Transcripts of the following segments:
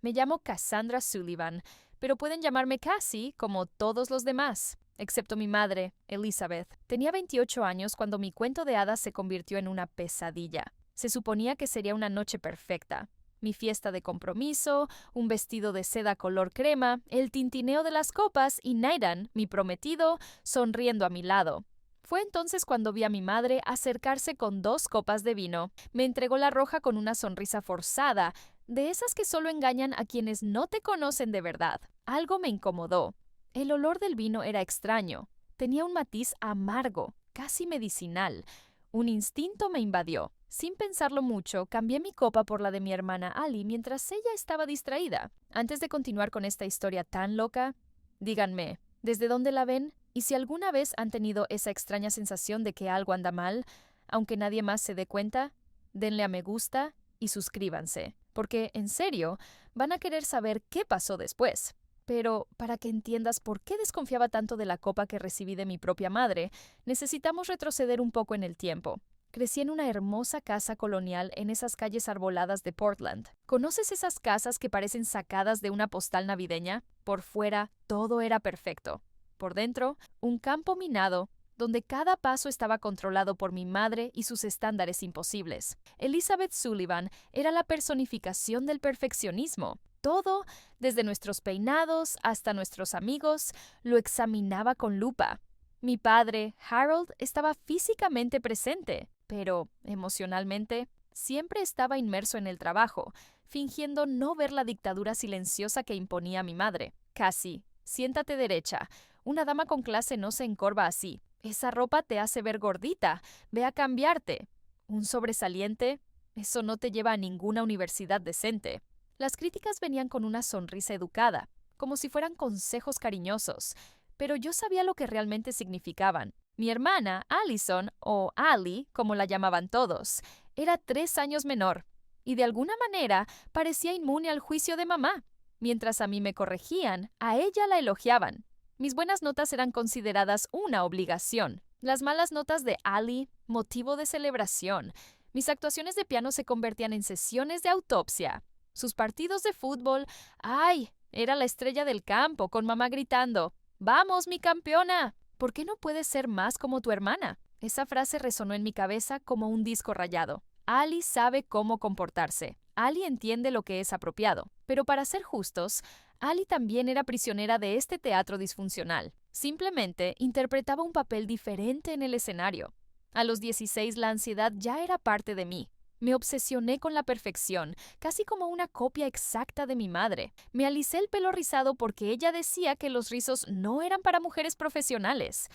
Me llamo Cassandra Sullivan, pero pueden llamarme Cassie como todos los demás, excepto mi madre, Elizabeth. Tenía 28 años cuando mi cuento de hadas se convirtió en una pesadilla. Se suponía que sería una noche perfecta. Mi fiesta de compromiso, un vestido de seda color crema, el tintineo de las copas y Nathan, mi prometido, sonriendo a mi lado. Fue entonces cuando vi a mi madre acercarse con 2 copas de vino. Me entregó la roja con una sonrisa forzada, de esas que solo engañan a quienes no te conocen de verdad. Algo me incomodó. El olor del vino era extraño. Tenía un matiz amargo, casi medicinal. Un instinto me invadió. Sin pensarlo mucho, cambié mi copa por la de mi hermana Ali mientras ella estaba distraída. Antes de continuar con esta historia tan loca, díganme, ¿desde dónde la ven? Y si alguna vez han tenido esa extraña sensación de que algo anda mal, aunque nadie más se dé cuenta, denle a me gusta y suscríbanse, porque, en serio, van a querer saber qué pasó después. Pero, para que entiendas por qué desconfiaba tanto de la copa que recibí de mi propia madre, necesitamos retroceder un poco en el tiempo. Crecí en una hermosa casa colonial en esas calles arboladas de Portland. ¿Conoces esas casas que parecen sacadas de una postal navideña? Por fuera, todo era perfecto. Por dentro, un campo minado, donde cada paso estaba controlado por mi madre y sus estándares imposibles. Elizabeth Sullivan era la personificación del perfeccionismo. Todo, desde nuestros peinados hasta nuestros amigos, lo examinaba con lupa. Mi padre, Harold, estaba físicamente presente, pero emocionalmente siempre estaba inmerso en el trabajo, fingiendo no ver la dictadura silenciosa que imponía mi madre. Cassie, siéntate derecha. Una dama con clase no se encorva así. Esa ropa te hace ver gordita. Ve a cambiarte. ¿Un sobresaliente? Eso no te lleva a ninguna universidad decente. Las críticas venían con una sonrisa educada, como si fueran consejos cariñosos, pero yo sabía lo que realmente significaban. Mi hermana, Allison, o Ali, como la llamaban todos, era 3 años menor, y de alguna manera parecía inmune al juicio de mamá. Mientras a mí me corregían, a ella la elogiaban. Mis buenas notas eran consideradas una obligación. Las malas notas de Ali, motivo de celebración. Mis actuaciones de piano se convertían en sesiones de autopsia. Sus partidos de fútbol, ¡ay! Era la estrella del campo, con mamá gritando, ¡vamos, mi campeona! ¿Por qué no puedes ser más como tu hermana? Esa frase resonó en mi cabeza como un disco rayado. Ali sabe cómo comportarse. Ali entiende lo que es apropiado. Pero para ser justos, Ali también era prisionera de este teatro disfuncional. Simplemente interpretaba un papel diferente en el escenario. A los 16 la ansiedad ya era parte de mí. Me obsesioné con la perfección, casi como una copia exacta de mi madre. Me alisé el pelo rizado porque ella decía que los rizos no eran para mujeres profesionales.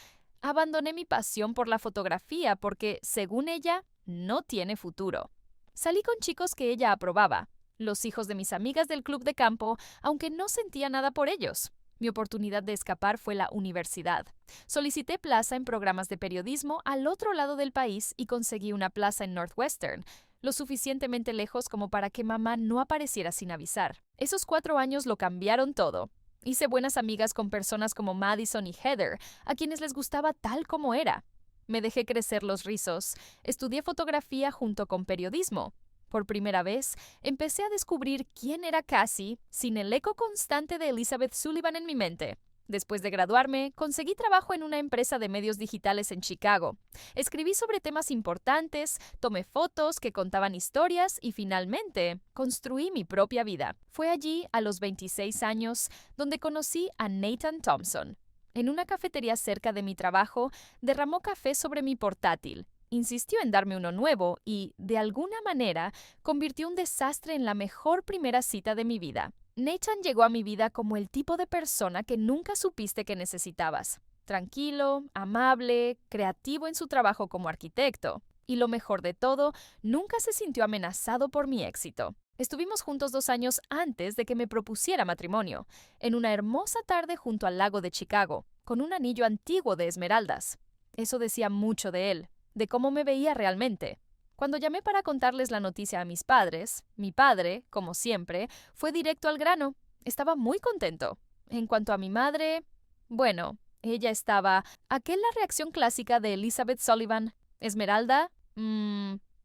Abandoné mi pasión por la fotografía porque, según ella, no tiene futuro. Salí con chicos que ella aprobaba, los hijos de mis amigas del club de campo, aunque no sentía nada por ellos. Mi oportunidad de escapar fue la universidad. Solicité plaza en programas de periodismo al otro lado del país y conseguí una plaza en Northwestern, lo suficientemente lejos como para que mamá no apareciera sin avisar. Esos 4 años lo cambiaron todo. Hice buenas amigas con personas como Madison y Heather, a quienes les gustaba tal como era. Me dejé crecer los rizos. Estudié fotografía junto con periodismo. Por primera vez, empecé a descubrir quién era Cassie sin el eco constante de Elizabeth Sullivan en mi mente. Después de graduarme, conseguí trabajo en una empresa de medios digitales en Chicago. Escribí sobre temas importantes, tomé fotos que contaban historias y finalmente construí mi propia vida. Fue allí, a los 26 años, donde conocí a Nathan Thompson. En una cafetería cerca de mi trabajo, derramó café sobre mi portátil. Insistió en darme uno nuevo y, de alguna manera, convirtió un desastre en la mejor primera cita de mi vida. Nathan llegó a mi vida como el tipo de persona que nunca supiste que necesitabas. Tranquilo, amable, creativo en su trabajo como arquitecto. Y lo mejor de todo, nunca se sintió amenazado por mi éxito. Estuvimos juntos 2 años antes de que me propusiera matrimonio, en una hermosa tarde junto al lago de Chicago, con un anillo antiguo de esmeraldas. Eso decía mucho de él, de cómo me veía realmente. Cuando llamé para contarles la noticia a mis padres, mi padre, como siempre, fue directo al grano. Estaba muy contento. En cuanto a mi madre, bueno, ella estaba... ¿A qué la reacción clásica de Elizabeth Sullivan? ¿Esmeralda?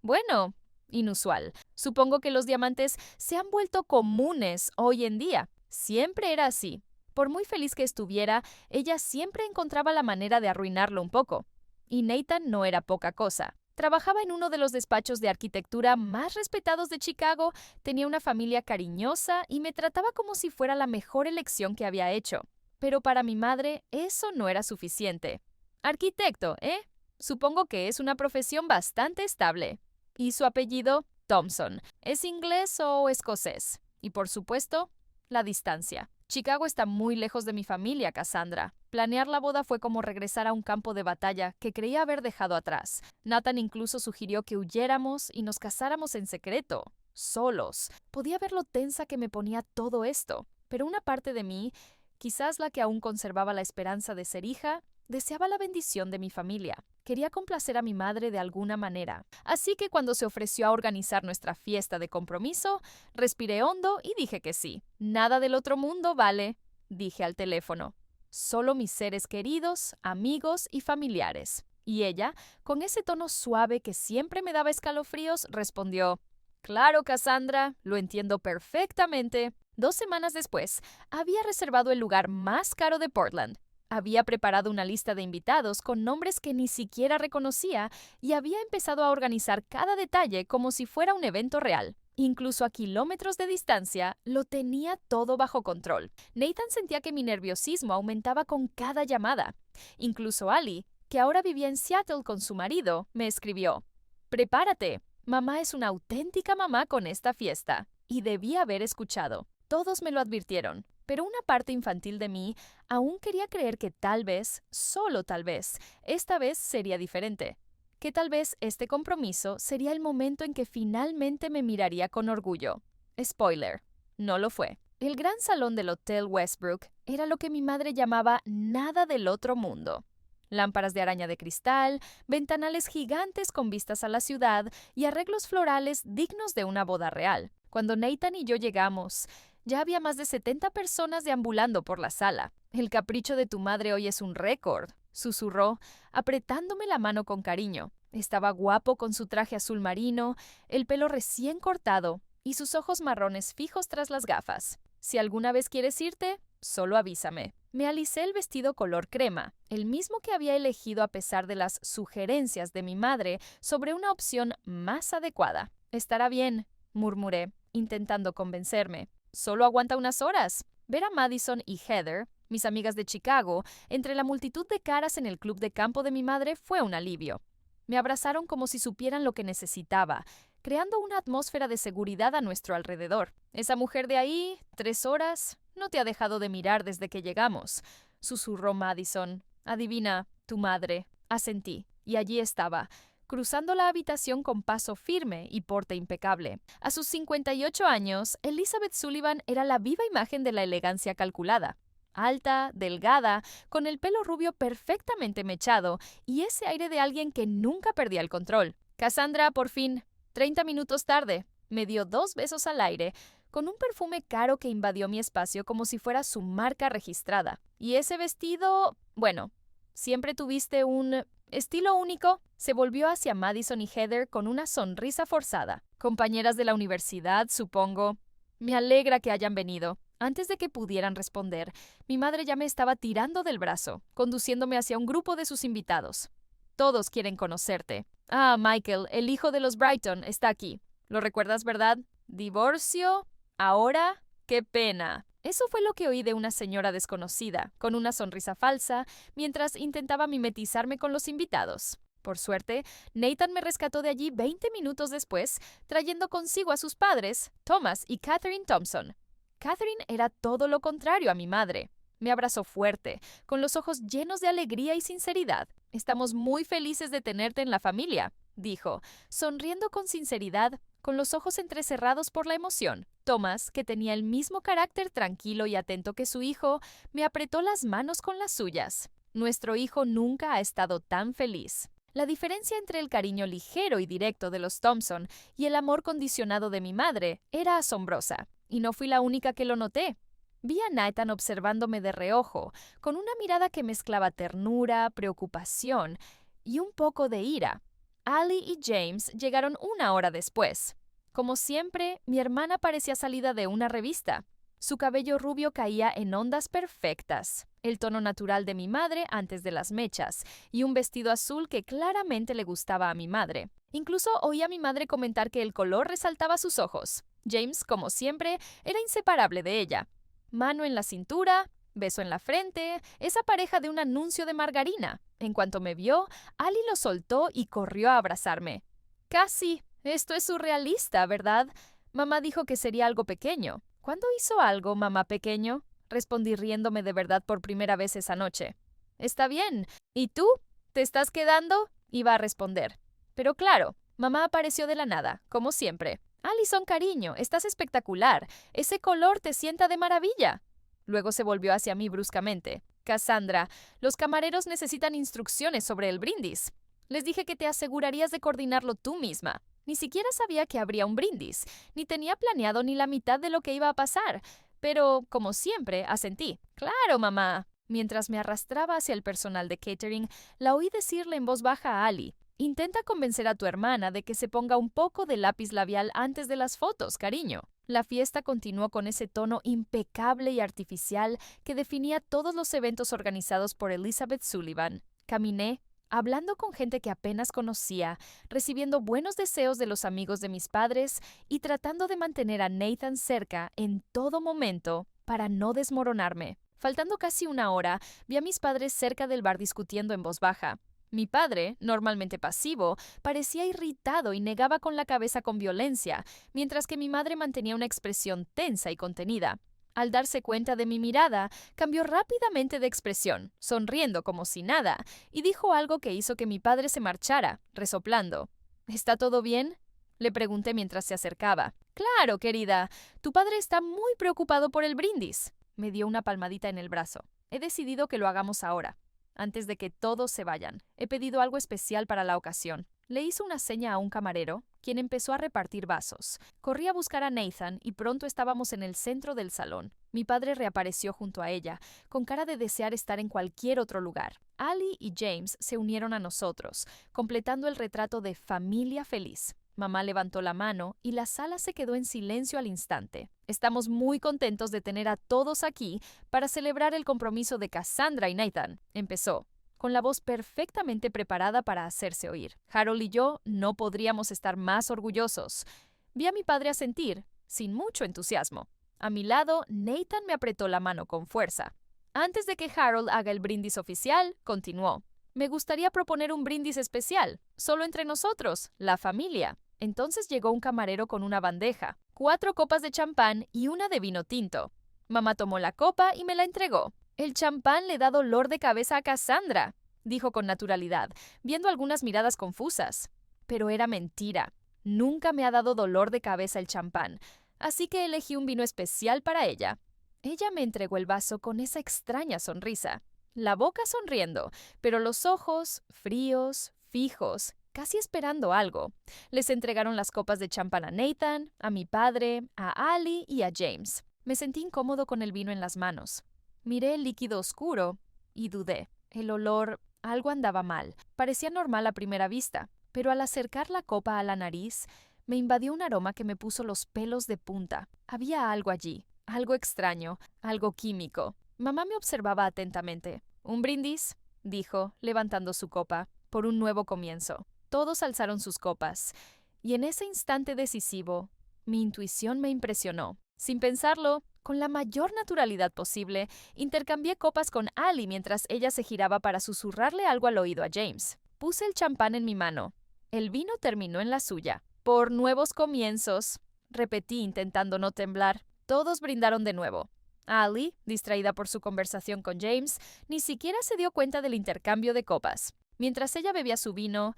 Bueno, inusual. Supongo que los diamantes se han vuelto comunes hoy en día. Siempre era así. Por muy feliz que estuviera, ella siempre encontraba la manera de arruinarlo un poco. Y Nathan no era poca cosa. Trabajaba en uno de los despachos de arquitectura más respetados de Chicago, tenía una familia cariñosa y me trataba como si fuera la mejor elección que había hecho. Pero para mi madre eso no era suficiente. Arquitecto, ¿eh? Supongo que es una profesión bastante estable. ¿Y su apellido? Thompson. ¿Es inglés o escocés? Y por supuesto, la distancia. Chicago está muy lejos de mi familia, Cassandra. Planear la boda fue como regresar a un campo de batalla que creía haber dejado atrás. Nathan incluso sugirió que huyéramos y nos casáramos en secreto, solos. Podía ver lo tensa que me ponía todo esto, pero una parte de mí, quizás la que aún conservaba la esperanza de ser hija, deseaba la bendición de mi familia. Quería complacer a mi madre de alguna manera. Así que cuando se ofreció a organizar nuestra fiesta de compromiso, respiré hondo y dije que sí. Nada del otro mundo vale, dije al teléfono. Solo mis seres queridos, amigos y familiares. Y ella, con ese tono suave que siempre me daba escalofríos, respondió: Claro, Cassandra, lo entiendo perfectamente. 2 semanas después, había reservado el lugar más caro de Portland. Había preparado una lista de invitados con nombres que ni siquiera reconocía y había empezado a organizar cada detalle como si fuera un evento real. Incluso a kilómetros de distancia, lo tenía todo bajo control. Nathan sentía que mi nerviosismo aumentaba con cada llamada. Incluso Ali, que ahora vivía en Seattle con su marido, me escribió: Prepárate, mamá es una auténtica mamá con esta fiesta. Y debía haber escuchado. Todos me lo advirtieron. Pero una parte infantil de mí aún quería creer que tal vez, solo tal vez, esta vez sería diferente. Que tal vez este compromiso sería el momento en que finalmente me miraría con orgullo. Spoiler, no lo fue. El gran salón del Hotel Westbrook era lo que mi madre llamaba nada del otro mundo. Lámparas de araña de cristal, ventanales gigantes con vistas a la ciudad y arreglos florales dignos de una boda real. Cuando Nathan y yo llegamos, ya había más de 70 personas deambulando por la sala. El capricho de tu madre hoy es un récord, susurró, apretándome la mano con cariño. Estaba guapo con su traje azul marino, el pelo recién cortado y sus ojos marrones fijos tras las gafas. Si alguna vez quieres irte, solo avísame. Me alicé el vestido color crema, el mismo que había elegido a pesar de las sugerencias de mi madre sobre una opción más adecuada. Estará bien, murmuré, intentando convencerme. Solo aguanta unas horas. Ver a Madison y Heather, mis amigas de Chicago, entre la multitud de caras en el club de campo de mi madre fue un alivio. Me abrazaron como si supieran lo que necesitaba, creando una atmósfera de seguridad a nuestro alrededor. Esa mujer de ahí, 3 horas, no te ha dejado de mirar desde que llegamos, susurró Madison. Adivina, tu madre. Asentí, y allí estaba, cruzando la habitación con paso firme y porte impecable. A sus 58 años, Elizabeth Sullivan era la viva imagen de la elegancia calculada. Alta, delgada, con el pelo rubio perfectamente mechado y ese aire de alguien que nunca perdía el control. Cassandra, por fin, 30 minutos tarde, me dio 2 besos al aire, con un perfume caro que invadió mi espacio como si fuera su marca registrada. Y ese vestido, bueno, ¿siempre tuviste un estilo único? Se volvió hacia Madison y Heather con una sonrisa forzada. Compañeras de la universidad, supongo. Me alegra que hayan venido. Antes de que pudieran responder, mi madre ya me estaba tirando del brazo, conduciéndome hacia un grupo de sus invitados. Todos quieren conocerte. Ah, Michael, el hijo de los Brighton, está aquí. ¿Lo recuerdas, verdad? ¿Divorcio? ¿Ahora? ¡Qué pena! Eso fue lo que oí de una señora desconocida, con una sonrisa falsa, mientras intentaba mimetizarme con los invitados. Por suerte, Nathan me rescató de allí 20 minutos después, trayendo consigo a sus padres, Thomas y Catherine Thompson. Catherine era todo lo contrario a mi madre. Me abrazó fuerte, con los ojos llenos de alegría y sinceridad. Estamos muy felices de tenerte en la familia, dijo, sonriendo con sinceridad, con los ojos entrecerrados por la emoción. Thomas, que tenía el mismo carácter tranquilo y atento que su hijo, me apretó las manos con las suyas. Nuestro hijo nunca ha estado tan feliz. La diferencia entre el cariño ligero y directo de los Thompson y el amor condicionado de mi madre era asombrosa, y no fui la única que lo noté. Vi a Nathan observándome de reojo, con una mirada que mezclaba ternura, preocupación y un poco de ira. Ali y James llegaron una hora después. Como siempre, mi hermana parecía salida de una revista. Su cabello rubio caía en ondas perfectas, el tono natural de mi madre antes de las mechas, y un vestido azul que claramente le gustaba a mi madre. Incluso oí a mi madre comentar que el color resaltaba sus ojos. James, como siempre, era inseparable de ella. Mano en la cintura, beso en la frente, esa pareja de un anuncio de margarina. En cuanto me vio, Ali lo soltó y corrió a abrazarme. Casi. Esto es surrealista, ¿verdad? Mamá dijo que sería algo pequeño. ¿Cuándo hizo algo, mamá pequeño? Respondí riéndome de verdad por primera vez esa noche. Está bien. ¿Y tú? ¿Te estás quedando? Iba a responder. Pero claro, mamá apareció de la nada, como siempre. Allison, cariño, estás espectacular. Ese color te sienta de maravilla. Luego se volvió hacia mí bruscamente. Cassandra, los camareros necesitan instrucciones sobre el brindis. Les dije que te asegurarías de coordinarlo tú misma. Ni siquiera sabía que habría un brindis, ni tenía planeado ni la mitad de lo que iba a pasar. Pero, como siempre, asentí. Claro, mamá. Mientras me arrastraba hacia el personal de catering, la oí decirle en voz baja a Ali: intenta convencer a tu hermana de que se ponga un poco de lápiz labial antes de las fotos, cariño. La fiesta continuó con ese tono impecable y artificial que definía todos los eventos organizados por Elizabeth Sullivan. Caminé, hablando con gente que apenas conocía, recibiendo buenos deseos de los amigos de mis padres y tratando de mantener a Nathan cerca en todo momento para no desmoronarme. Faltando casi una hora, vi a mis padres cerca del bar discutiendo en voz baja. Mi padre, normalmente pasivo, parecía irritado y negaba con la cabeza con violencia, mientras que mi madre mantenía una expresión tensa y contenida. Al darse cuenta de mi mirada, cambió rápidamente de expresión, sonriendo como si nada, y dijo algo que hizo que mi padre se marchara, resoplando. ¿Está todo bien?, le pregunté mientras se acercaba. Claro, querida. Tu padre está muy preocupado por el brindis. Me dio una palmadita en el brazo. He decidido que lo hagamos ahora, antes de que todos se vayan. He pedido algo especial para la ocasión. Le hizo una seña a un camarero, quien empezó a repartir vasos. Corrí a buscar a Nathan y pronto estábamos en el centro del salón. Mi padre reapareció junto a ella, con cara de desear estar en cualquier otro lugar. Ali y James se unieron a nosotros, completando el retrato de familia feliz. Mamá levantó la mano y la sala se quedó en silencio al instante. Estamos muy contentos de tener a todos aquí para celebrar el compromiso de Cassandra y Nathan, empezó, con la voz perfectamente preparada para hacerse oír. Harold y yo no podríamos estar más orgullosos. Vi a mi padre asentir, sin mucho entusiasmo. A mi lado, Nathan me apretó la mano con fuerza. Antes de que Harold haga el brindis oficial, continuó. Me gustaría proponer un brindis especial, solo entre nosotros, la familia. Entonces llegó un camarero con una bandeja, 4 copas de champán y una de vino tinto. Mamá tomó la copa y me la entregó. El champán le da dolor de cabeza a Cassandra, dijo con naturalidad, viendo algunas miradas confusas. Pero era mentira. Nunca me ha dado dolor de cabeza el champán, así que elegí un vino especial para ella. Ella me entregó el vaso con esa extraña sonrisa. La boca sonriendo, pero los ojos fríos, fijos, casi esperando algo. Les entregaron las copas de champán a Nathan, a mi padre, a Ali y a James. Me sentí incómodo con el vino en las manos. Miré el líquido oscuro y dudé. El olor, algo andaba mal. Parecía normal a primera vista, pero al acercar la copa a la nariz, me invadió un aroma que me puso los pelos de punta. Había algo allí, algo extraño, algo químico. Mamá me observaba atentamente. «¿Un brindis?», dijo, levantando su copa, «por un nuevo comienzo». Todos alzaron sus copas, y en ese instante decisivo, mi intuición me impresionó. Sin pensarlo, con la mayor naturalidad posible, intercambié copas con Ali mientras ella se giraba para susurrarle algo al oído a James. Puse el champán en mi mano. El vino terminó en la suya. «Por nuevos comienzos», repetí intentando no temblar. Todos brindaron de nuevo. Ali, distraída por su conversación con James, ni siquiera se dio cuenta del intercambio de copas. Mientras ella bebía su vino,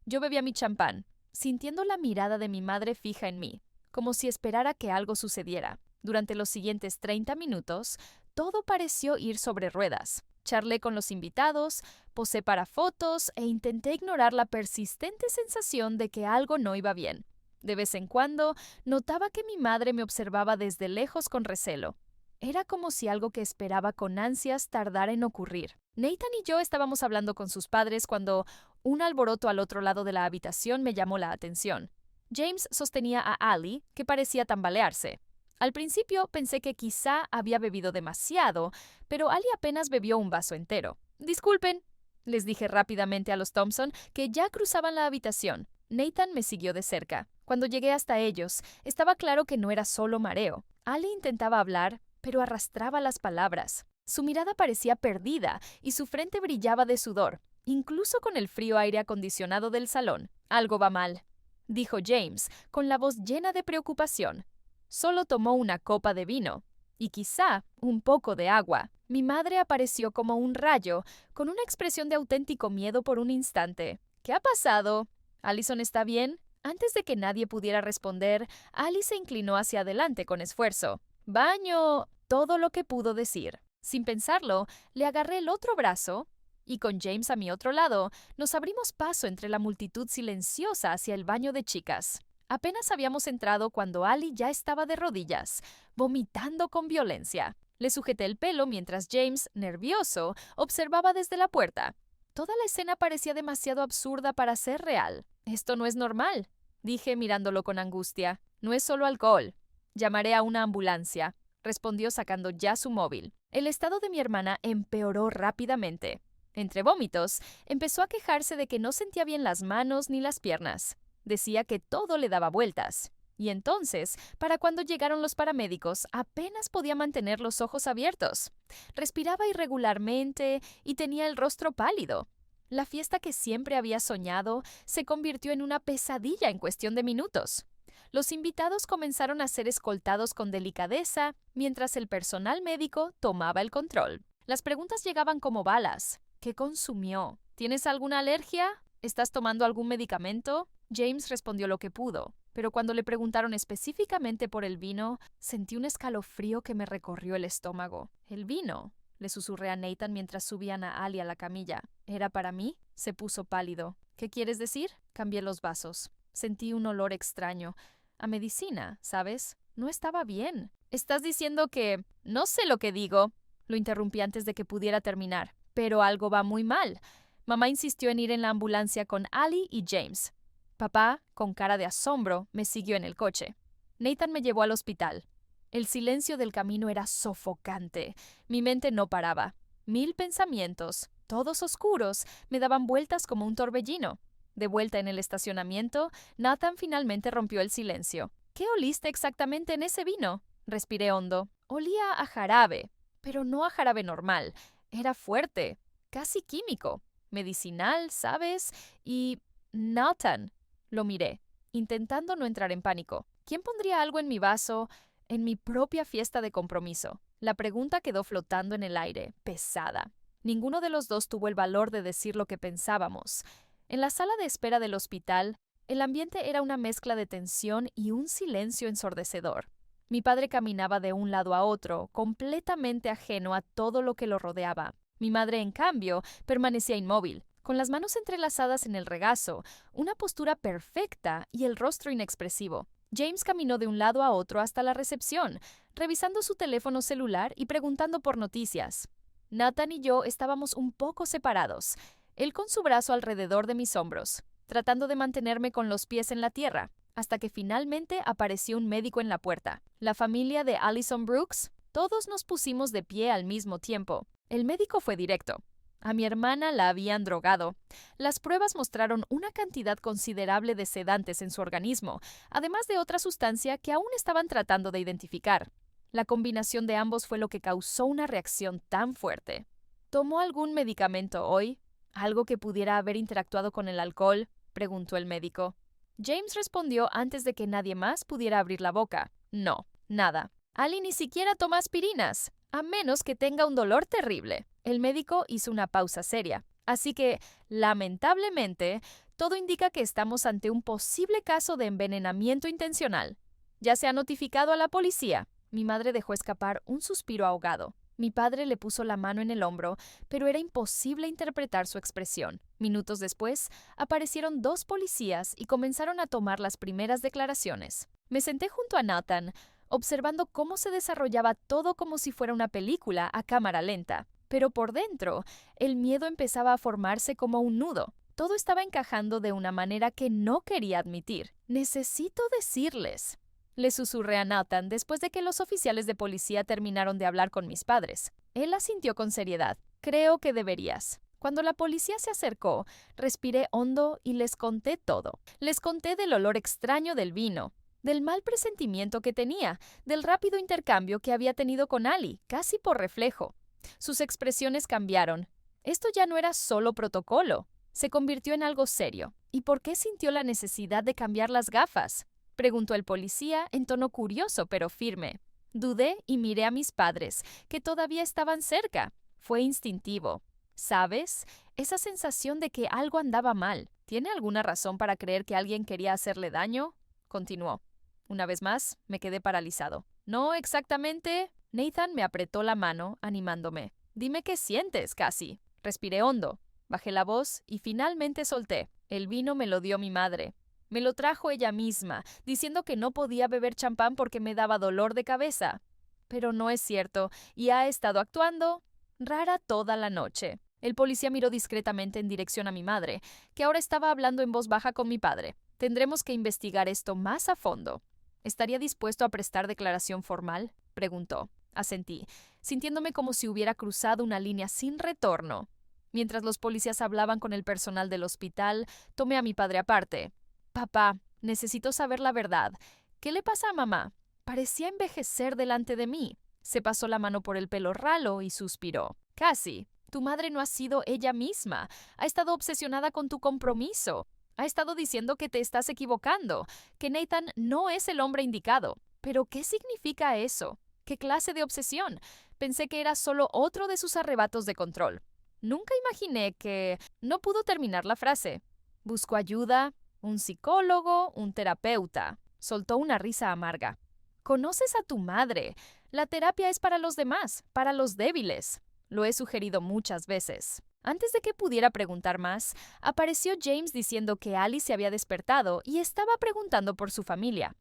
yo bebía mi champán, sintiendo la mirada de mi madre fija en mí, como si esperara que algo sucediera. Durante los siguientes 30 minutos, todo pareció ir sobre ruedas. Charlé con los invitados, posé para fotos e intenté ignorar la persistente sensación de que algo no iba bien. De vez en cuando, notaba que mi madre me observaba desde lejos con recelo. Era como si algo que esperaba con ansias tardara en ocurrir. Nathan y yo estábamos hablando con sus padres cuando un alboroto al otro lado de la habitación me llamó la atención. James sostenía a Allie, que parecía tambalearse. Al principio pensé que quizá había bebido demasiado, pero Allie apenas bebió un vaso entero. «Disculpen», les dije rápidamente a los Thompson, que ya cruzaban la habitación. Nathan me siguió de cerca. Cuando llegué hasta ellos, estaba claro que no era solo mareo. Allie intentaba hablar, pero arrastraba las palabras. Su mirada parecía perdida y su frente brillaba de sudor, incluso con el frío aire acondicionado del salón. «Algo va mal», dijo James, con la voz llena de preocupación. Solo tomó una copa de vino y quizá un poco de agua. Mi madre apareció como un rayo, con una expresión de auténtico miedo por un instante. «¿Qué ha pasado? ¿Allison está bien?» Antes de que nadie pudiera responder, Allie se inclinó hacia adelante con esfuerzo. «Baño», todo lo que pudo decir. Sin pensarlo, le agarré el otro brazo y con James a mi otro lado, nos abrimos paso entre la multitud silenciosa hacia el baño de chicas. Apenas habíamos entrado cuando Allie ya estaba de rodillas, vomitando con violencia. Le sujeté el pelo mientras James, nervioso, observaba desde la puerta. Toda la escena parecía demasiado absurda para ser real. «Esto no es normal», dije mirándolo con angustia. «No es solo alcohol. Llamaré a una ambulancia», respondió sacando ya su móvil. El estado de mi hermana empeoró rápidamente. Entre vómitos, empezó a quejarse de que no sentía bien las manos ni las piernas. Decía que todo le daba vueltas. Y entonces, para cuando llegaron los paramédicos, apenas podía mantener los ojos abiertos. Respiraba irregularmente y tenía el rostro pálido. La fiesta que siempre había soñado se convirtió en una pesadilla en cuestión de minutos. Los invitados comenzaron a ser escoltados con delicadeza, mientras el personal médico tomaba el control. Las preguntas llegaban como balas. ¿Qué consumió? ¿Tienes alguna alergia? ¿Estás tomando algún medicamento? James respondió lo que pudo, pero cuando le preguntaron específicamente por el vino, sentí un escalofrío que me recorrió el estómago. «¿El vino?», le susurré a Nathan mientras subían a Allie a la camilla. «¿Era para mí?». Se puso pálido. «¿Qué quieres decir?». Cambié los vasos. Sentí un olor extraño. A medicina, ¿sabes? No estaba bien. «¿Estás diciendo que...?» «No sé lo que digo», lo interrumpí antes de que pudiera terminar. «Pero algo va muy mal». Mamá insistió en ir en la ambulancia con Allie y James. Papá, con cara de asombro, me siguió en el coche. Nathan me llevó al hospital. El silencio del camino era sofocante. Mi mente no paraba. 1000 pensamientos, todos oscuros, me daban vueltas como un torbellino. De vuelta en el estacionamiento, Nathan finalmente rompió el silencio. «¿Qué oliste exactamente en ese vino?». Respiré hondo. Olía a jarabe, pero no a jarabe normal. Era fuerte, casi químico, medicinal, ¿sabes? Y... «Nathan», lo miré, intentando no entrar en pánico. ¿Quién pondría algo en mi vaso en mi propia fiesta de compromiso? La pregunta quedó flotando en el aire, pesada. Ninguno de los dos tuvo el valor de decir lo que pensábamos. En la sala de espera del hospital, el ambiente era una mezcla de tensión y un silencio ensordecedor. Mi padre caminaba de un lado a otro, completamente ajeno a todo lo que lo rodeaba. Mi madre, en cambio, permanecía inmóvil, con las manos entrelazadas en el regazo, una postura perfecta y el rostro inexpresivo. James caminó de un lado a otro hasta la recepción, revisando su teléfono celular y preguntando por noticias. Nathan y yo estábamos un poco separados, él con su brazo alrededor de mis hombros, tratando de mantenerme con los pies en la tierra, hasta que finalmente apareció un médico en la puerta. La familia de Allison Brooks, todos nos pusimos de pie al mismo tiempo. El médico fue directo. A mi hermana la habían drogado. Las pruebas mostraron una cantidad considerable de sedantes en su organismo, además de otra sustancia que aún estaban tratando de identificar. La combinación de ambos fue lo que causó una reacción tan fuerte. ¿Tomó algún medicamento hoy? ¿Algo que pudiera haber interactuado con el alcohol?, preguntó el médico. James respondió antes de que nadie más pudiera abrir la boca. «No, nada. Allie ni siquiera toma aspirinas, a menos que tenga un dolor terrible». El médico hizo una pausa seria. «Así que, lamentablemente, todo indica que estamos ante un posible caso de envenenamiento intencional. Ya se ha notificado a la policía». Mi madre dejó escapar un suspiro ahogado. Mi padre le puso la mano en el hombro, pero era imposible interpretar su expresión. Minutos después, aparecieron 2 policías y comenzaron a tomar las primeras declaraciones. Me senté junto a Nathan, observando cómo se desarrollaba todo como si fuera una película a cámara lenta. Pero por dentro, el miedo empezaba a formarse como un nudo. Todo estaba encajando de una manera que no quería admitir. «Necesito decirles», le susurré a Nathan después de que los oficiales de policía terminaron de hablar con mis padres. Él asintió con seriedad. «Creo que deberías». Cuando la policía se acercó, respiré hondo y les conté todo. Les conté del olor extraño del vino, del mal presentimiento que tenía, del rápido intercambio que había tenido con Ali, casi por reflejo. Sus expresiones cambiaron. Esto ya no era solo protocolo, se convirtió en algo serio. ¿Y por qué sintió la necesidad de cambiar las gafas?, preguntó el policía en tono curioso pero firme. Dudé y miré a mis padres, que todavía estaban cerca. Fue instintivo. ¿Sabes? Esa sensación de que algo andaba mal. ¿Tiene alguna razón para creer que alguien quería hacerle daño?, continuó. Una vez más, me quedé paralizado. No exactamente. Nathan me apretó la mano, animándome. Dime qué sientes, Cassie. Respiré hondo. Bajé la voz y finalmente solté. El vino me lo dio mi madre. Me lo trajo ella misma, diciendo que no podía beber champán porque me daba dolor de cabeza. Pero no es cierto, y ha estado actuando rara toda la noche. El policía miró discretamente en dirección a mi madre, que ahora estaba hablando en voz baja con mi padre. Tendremos que investigar esto más a fondo. ¿Estaría dispuesto a prestar declaración formal?, preguntó. Asentí, sintiéndome como si hubiera cruzado una línea sin retorno. Mientras los policías hablaban con el personal del hospital, tomé a mi padre aparte. «Papá, necesito saber la verdad. ¿Qué le pasa a mamá? Parecía envejecer delante de mí». Se pasó la mano por el pelo ralo y suspiró. «Cassie, tu madre no ha sido ella misma. Ha estado obsesionada con tu compromiso. Ha estado diciendo que te estás equivocando, que Nathan no es el hombre indicado. ¿Pero qué significa eso? ¿Qué clase de obsesión? Pensé que era solo otro de sus arrebatos de control. Nunca imaginé que...» No pudo terminar la frase. «Busco ayuda, un psicólogo, un terapeuta». Soltó una risa amarga. «Conoces a tu madre. La terapia es para los demás, para los débiles. Lo he sugerido muchas veces». Antes de que pudiera preguntar más, apareció James diciendo que Ali se había despertado y estaba preguntando por su familia.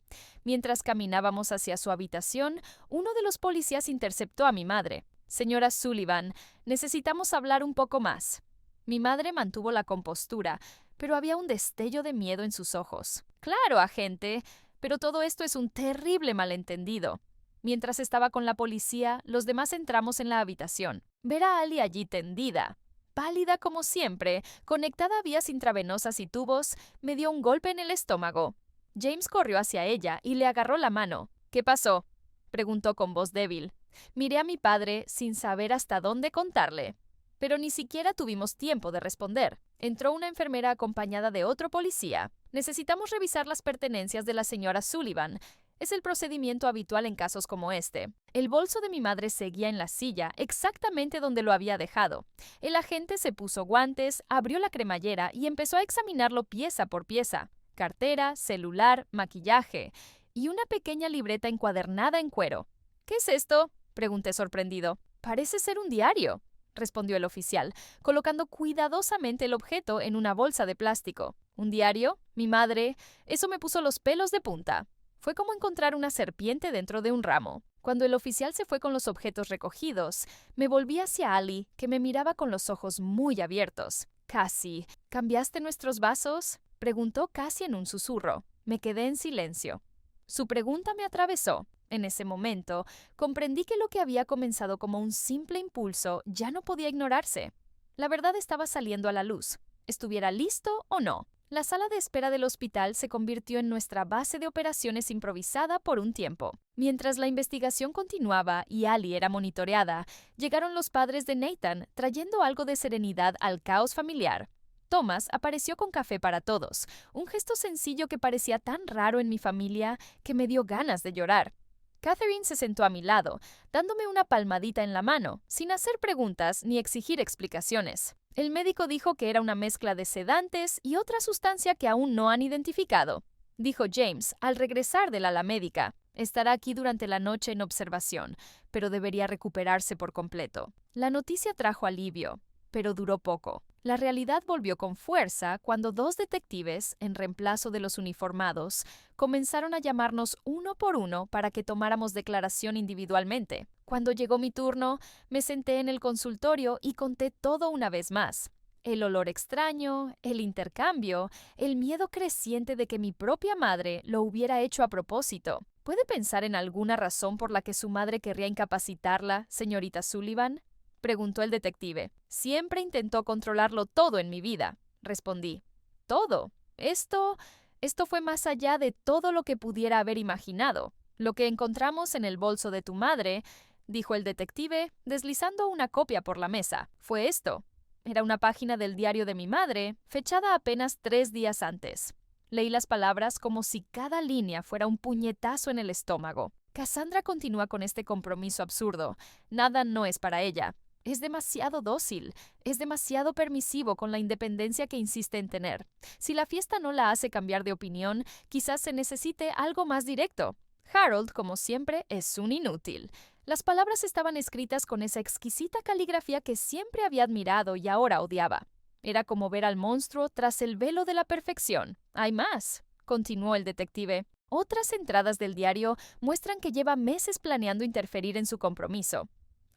Mientras caminábamos hacia su habitación, uno de los policías interceptó a mi madre. «Señora Sullivan, necesitamos hablar un poco más». Mi madre mantuvo la compostura, pero había un destello de miedo en sus ojos. «Claro, agente, pero todo esto es un terrible malentendido». Mientras estaba con la policía, los demás entramos en la habitación. Ver a Ali allí tendida, pálida como siempre, conectada a vías intravenosas y tubos, me dio un golpe en el estómago. James corrió hacia ella y le agarró la mano. «¿Qué pasó?», preguntó con voz débil. Miré a mi padre sin saber hasta dónde contarle. Pero ni siquiera tuvimos tiempo de responder. Entró una enfermera acompañada de otro policía. «Necesitamos revisar las pertenencias de la señora Sullivan. Es el procedimiento habitual en casos como este». El bolso de mi madre seguía en la silla, exactamente donde lo había dejado. El agente se puso guantes, abrió la cremallera y empezó a examinarlo pieza por pieza. Cartera, celular, maquillaje y una pequeña libreta encuadernada en cuero. «¿Qué es esto?», pregunté sorprendido. «Parece ser un diario», respondió el oficial, colocando cuidadosamente el objeto en una bolsa de plástico. «¿Un diario? Mi madre...». Eso me puso los pelos de punta. Fue como encontrar una serpiente dentro de un ramo. Cuando el oficial se fue con los objetos recogidos, me volví hacia Ali, que me miraba con los ojos muy abiertos. «Cassie, ¿cambiaste nuestros vasos?», preguntó casi en un susurro. Me quedé en silencio. Su pregunta me atravesó. En ese momento, comprendí que lo que había comenzado como un simple impulso ya no podía ignorarse. La verdad estaba saliendo a la luz, estuviera listo o no. La sala de espera del hospital se convirtió en nuestra base de operaciones improvisada por un tiempo. Mientras la investigación continuaba y Ali era monitoreada, llegaron los padres de Nathan, trayendo algo de serenidad al caos familiar. Thomas apareció con café para todos, un gesto sencillo que parecía tan raro en mi familia que me dio ganas de llorar. Catherine se sentó a mi lado, dándome una palmadita en la mano, sin hacer preguntas ni exigir explicaciones. El médico dijo que era una mezcla de sedantes y otra sustancia que aún no han identificado, dijo James al regresar del ala médica. Estará aquí durante la noche en observación, pero debería recuperarse por completo. La noticia trajo alivio. pero duró poco. La realidad volvió con fuerza cuando 2 detectives, en reemplazo de los uniformados, comenzaron a llamarnos uno por uno para que tomáramos declaración individualmente. Cuando llegó mi turno, me senté en el consultorio y conté todo una vez más. El olor extraño, el intercambio, el miedo creciente de que mi propia madre lo hubiera hecho a propósito. ¿Puede pensar en alguna razón por la que su madre querría incapacitarla, señorita Sullivan?, preguntó el detective. Siempre intentó controlarlo todo en mi vida, respondí. ¿Todo? Esto fue más allá de todo lo que pudiera haber imaginado. Lo que encontramos en el bolso de tu madre, dijo el detective, deslizando una copia por la mesa, fue esto. Era una página del diario de mi madre, fechada apenas 3 días antes. Leí las palabras como si cada línea fuera un puñetazo en el estómago. Cassandra continúa con este compromiso absurdo. Nada no es para ella. Es demasiado dócil, es demasiado permisivo con la independencia que insiste en tener. Si la fiesta no la hace cambiar de opinión, quizás se necesite algo más directo. Harold, como siempre, es un inútil. Las palabras estaban escritas con esa exquisita caligrafía que siempre había admirado y ahora odiaba. Era como ver al monstruo tras el velo de la perfección. Hay más, continuó el detective. Otras entradas del diario muestran que lleva meses planeando interferir en su compromiso.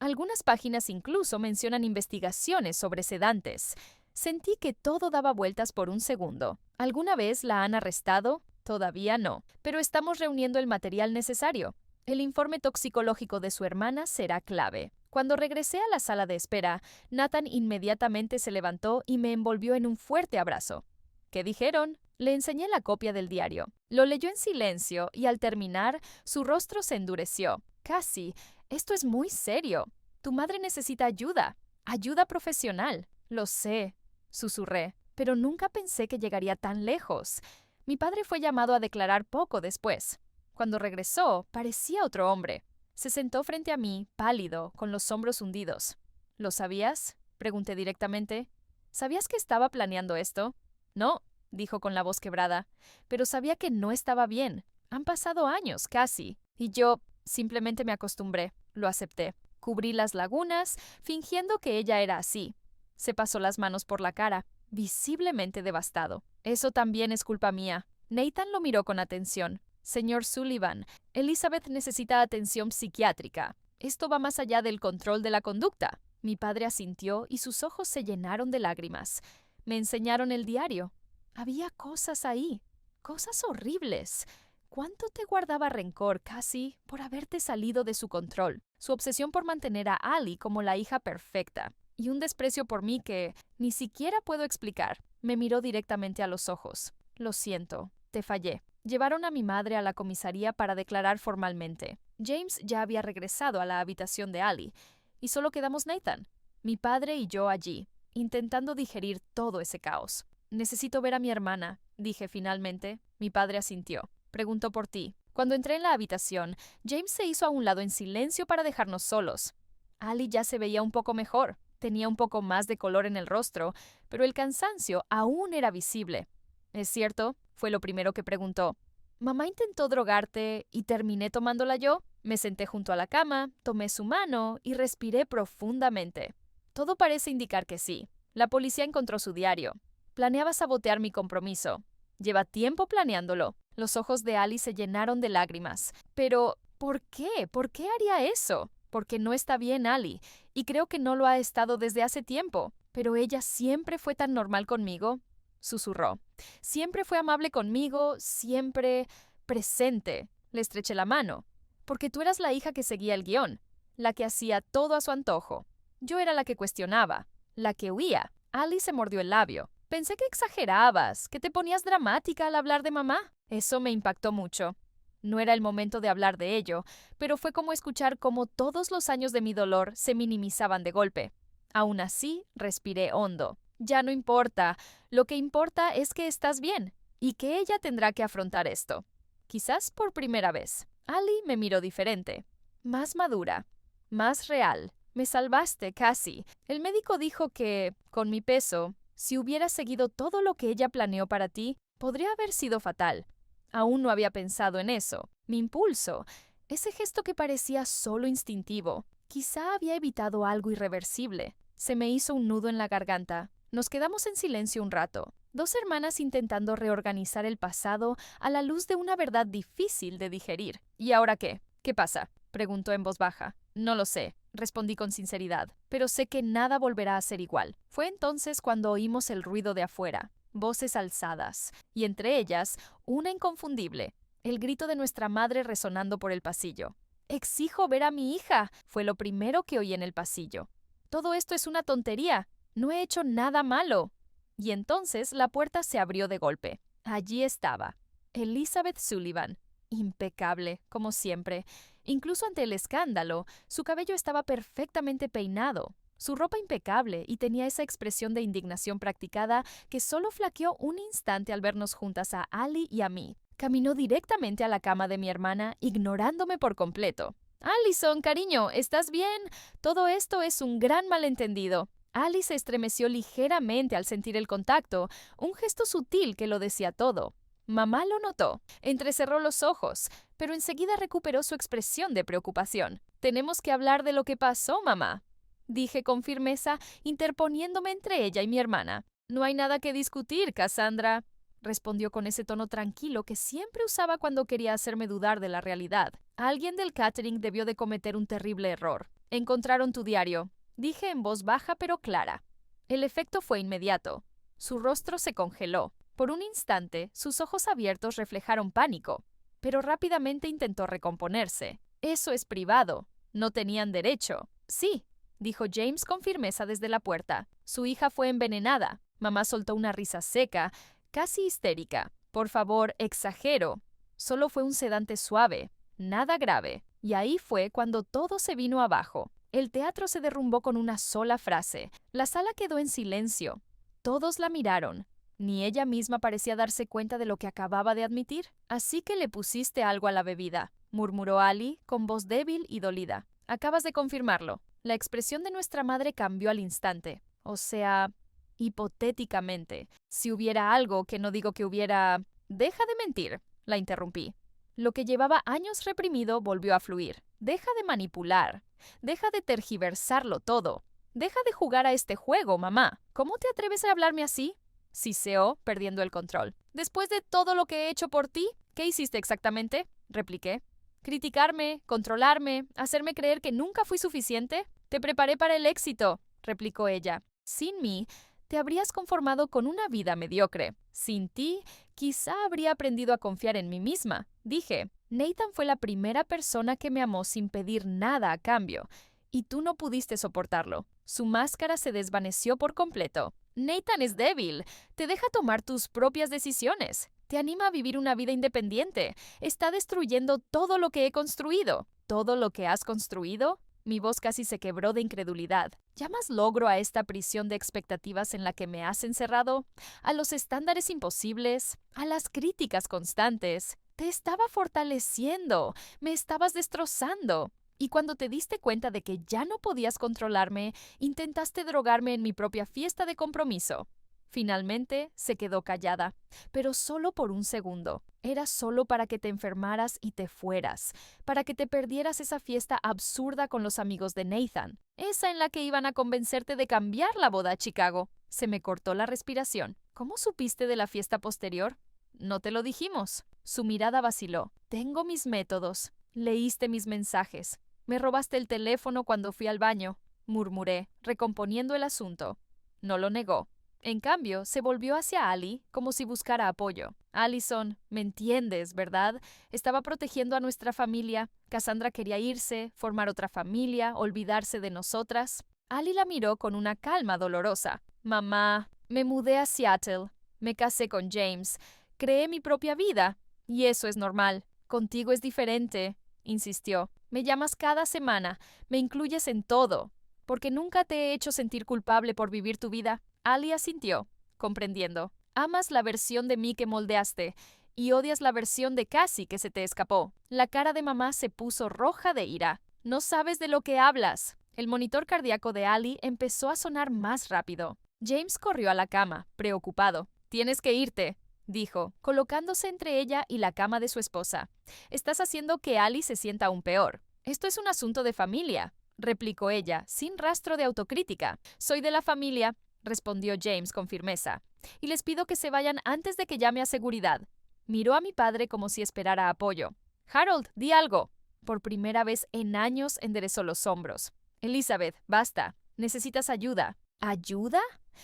Algunas páginas incluso mencionan investigaciones sobre sedantes. Sentí que todo daba vueltas por un segundo. ¿Alguna vez la han arrestado? Todavía no, pero estamos reuniendo el material necesario. El informe toxicológico de su hermana será clave. Cuando regresé a la sala de espera, Nathan inmediatamente se levantó y me envolvió en un fuerte abrazo. ¿Qué dijeron? Le enseñé la copia del diario. Lo leyó en silencio y al terminar, su rostro se endureció. Casi. Esto es muy serio. Tu madre necesita ayuda. Ayuda profesional. Lo sé, susurré, pero nunca pensé que llegaría tan lejos. Mi padre fue llamado a declarar poco después. Cuando regresó, parecía otro hombre. Se sentó frente a mí, pálido, con los hombros hundidos. ¿Lo sabías?, pregunté directamente. ¿Sabías que estaba planeando esto? No, dijo con la voz quebrada, pero sabía que no estaba bien. Han pasado años, casi, y yo simplemente me acostumbré, lo acepté. Cubrí las lagunas, fingiendo que ella era así. Se pasó las manos por la cara, visiblemente devastado. Eso también es culpa mía. Nathan lo miró con atención. Señor Sullivan, Elizabeth necesita atención psiquiátrica. Esto va más allá del control de la conducta. Mi padre asintió y sus ojos se llenaron de lágrimas. Me enseñaron el diario. Había cosas ahí, cosas horribles. ¿Cuánto te guardaba rencor, Cassie, por haberte salido de su control? Su obsesión por mantener a Ali como la hija perfecta. Y un desprecio por mí que ni siquiera puedo explicar. Me miró directamente a los ojos. Lo siento, te fallé. Llevaron a mi madre a la comisaría para declarar formalmente. James ya había regresado a la habitación de Ali, y solo quedamos Nathan, mi padre y yo allí, intentando digerir todo ese caos. Necesito ver a mi hermana, dije finalmente. Mi padre asintió. Preguntó por ti. Cuando entré en la habitación, James se hizo a un lado en silencio para dejarnos solos. Ali ya se veía un poco mejor. Tenía un poco más de color en el rostro, pero el cansancio aún era visible. ¿Es cierto?, fue lo primero que preguntó. ¿Mamá intentó drogarte y terminé tomándola yo? Me senté junto a la cama, tomé su mano y respiré profundamente. Todo parece indicar que sí. La policía encontró su diario. Planeaba sabotear mi compromiso. Lleva tiempo planeándolo. Los ojos de Ali se llenaron de lágrimas. Pero, ¿por qué? ¿Por qué haría eso? Porque no está bien Ali, y creo que no lo ha estado desde hace tiempo. Pero ella siempre fue tan normal conmigo, susurró. Siempre fue amable conmigo, siempre presente. Le estreché la mano. Porque tú eras la hija que seguía el guión, la que hacía todo a su antojo. Yo era la que cuestionaba, la que huía. Ali se mordió el labio. Pensé que exagerabas, que te ponías dramática al hablar de mamá. Eso me impactó mucho. No era el momento de hablar de ello, pero fue como escuchar cómo todos los años de mi dolor se minimizaban de golpe. Aún así, respiré hondo. Ya no importa. Lo que importa es que estás bien y que ella tendrá que afrontar esto. Quizás por primera vez. Ali me miró diferente. Más madura. Más real. Me salvaste, Cassie. El médico dijo que, con mi peso, si hubiera seguido todo lo que ella planeó para ti, podría haber sido fatal. Aún no había pensado en eso. Mi impulso, ese gesto que parecía solo instintivo, quizá había evitado algo irreversible. Se me hizo un nudo en la garganta. Nos quedamos en silencio un rato, dos hermanas intentando reorganizar el pasado a la luz de una verdad difícil de digerir. ¿Y ahora qué? ¿Qué pasa?, preguntó en voz baja. No lo sé, respondí con sinceridad, pero sé que nada volverá a ser igual. Fue entonces cuando oímos el ruido de afuera, voces alzadas, y entre ellas, una inconfundible, el grito de nuestra madre resonando por el pasillo. «Exijo ver a mi hija», fue lo primero que oí en el pasillo. «Todo esto es una tontería. No he hecho nada malo». Y entonces la puerta se abrió de golpe. Allí estaba, Elizabeth Sullivan, impecable, como siempre. Incluso ante el escándalo, su cabello estaba perfectamente peinado, su ropa impecable y tenía esa expresión de indignación practicada que solo flaqueó un instante al vernos juntas a Ali y a mí. Caminó directamente a la cama de mi hermana, ignorándome por completo. «Allison, cariño, ¿estás bien? Todo esto es un gran malentendido». Ali se estremeció ligeramente al sentir el contacto, un gesto sutil que lo decía todo. Mamá lo notó, entrecerró los ojos, pero enseguida recuperó su expresión de preocupación. «Tenemos que hablar de lo que pasó, mamá», dije con firmeza, interponiéndome entre ella y mi hermana. «No hay nada que discutir, Cassandra», respondió con ese tono tranquilo que siempre usaba cuando quería hacerme dudar de la realidad. «Alguien del catering debió de cometer un terrible error. Encontraron tu diario», dije en voz baja pero clara. El efecto fue inmediato. Su rostro se congeló. Por un instante, sus ojos abiertos reflejaron pánico, pero rápidamente intentó recomponerse. «Eso es privado. No tenían derecho». «Sí», dijo James con firmeza desde la puerta. «Su hija fue envenenada». Mamá soltó una risa seca, casi histérica. «Por favor, exagero. Solo fue un sedante suave, nada grave». Y ahí fue cuando todo se vino abajo. El teatro se derrumbó con una sola frase. La sala quedó en silencio. Todos la miraron. Ni ella misma parecía darse cuenta de lo que acababa de admitir. «Así que le pusiste algo a la bebida», murmuró Ali con voz débil y dolida. «Acabas de confirmarlo». La expresión de nuestra madre cambió al instante. O sea, hipotéticamente, si hubiera algo que no digo que hubiera... «Deja de mentir», la interrumpí. Lo que llevaba años reprimido volvió a fluir. «Deja de manipular. Deja de tergiversarlo todo. Deja de jugar a este juego, mamá. ¿Cómo te atreves a hablarme así?», siseó, perdiendo el control. «Después de todo lo que he hecho por ti, ¿qué hiciste exactamente?», repliqué. «Criticarme, controlarme, hacerme creer que nunca fui suficiente». «Te preparé para el éxito», replicó ella. «Sin mí, te habrías conformado con una vida mediocre. Sin ti, quizá habría aprendido a confiar en mí misma», dije. «Nathan fue la primera persona que me amó sin pedir nada a cambio, y tú no pudiste soportarlo». Su máscara se desvaneció por completo. «Nathan es débil. Te deja tomar tus propias decisiones. Te anima a vivir una vida independiente. Está destruyendo todo lo que he construido». «¿Todo lo que has construido?». Mi voz casi se quebró de incredulidad. ¿Llamas logro a esta prisión de expectativas en la que me has encerrado? ¿A los estándares imposibles? ¿A las críticas constantes? Te estaba fortaleciendo. Me estabas destrozando. Y cuando te diste cuenta de que ya no podías controlarme, intentaste drogarme en mi propia fiesta de compromiso». Finalmente se quedó callada, pero solo por un segundo. Era solo para que te enfermaras y te fueras, para que te perdieras esa fiesta absurda con los amigos de Nathan, esa en la que iban a convencerte de cambiar la boda a Chicago. Se me cortó la respiración. «¿Cómo supiste de la fiesta posterior?». «No te lo dijimos». Su mirada vaciló. «Tengo mis métodos. Leíste mis mensajes. Me robaste el teléfono cuando fui al baño», murmuré, recomponiendo el asunto. No lo negó. En cambio, se volvió hacia Ali como si buscara apoyo. «Allison, me entiendes, ¿verdad? Estaba protegiendo a nuestra familia. Cassandra quería irse, formar otra familia, olvidarse de nosotras». Ali la miró con una calma dolorosa. «Mamá, me mudé a Seattle. Me casé con James. Creé mi propia vida. Y eso es normal. Contigo es diferente», insistió. «Me llamas cada semana. Me incluyes en todo. Porque nunca te he hecho sentir culpable por vivir tu vida». Ali asintió, comprendiendo. «Amas la versión de mí que moldeaste y odias la versión de Cassie que se te escapó». La cara de mamá se puso roja de ira. «No sabes de lo que hablas». El monitor cardíaco de Ali empezó a sonar más rápido. James corrió a la cama, preocupado. «Tienes que irte», dijo, colocándose entre ella y la cama de su esposa. «Estás haciendo que Ali se sienta aún peor. Esto es un asunto de familia. replicó ella, sin rastro de autocrítica. Soy de la familia, respondió James con firmeza, y les pido que se vayan antes de que llame a seguridad. Miró a mi padre como si esperara apoyo. Harold, di algo. Por primera vez en años enderezó los hombros. Elizabeth, basta. Necesitas ayuda. ¿Ayuda?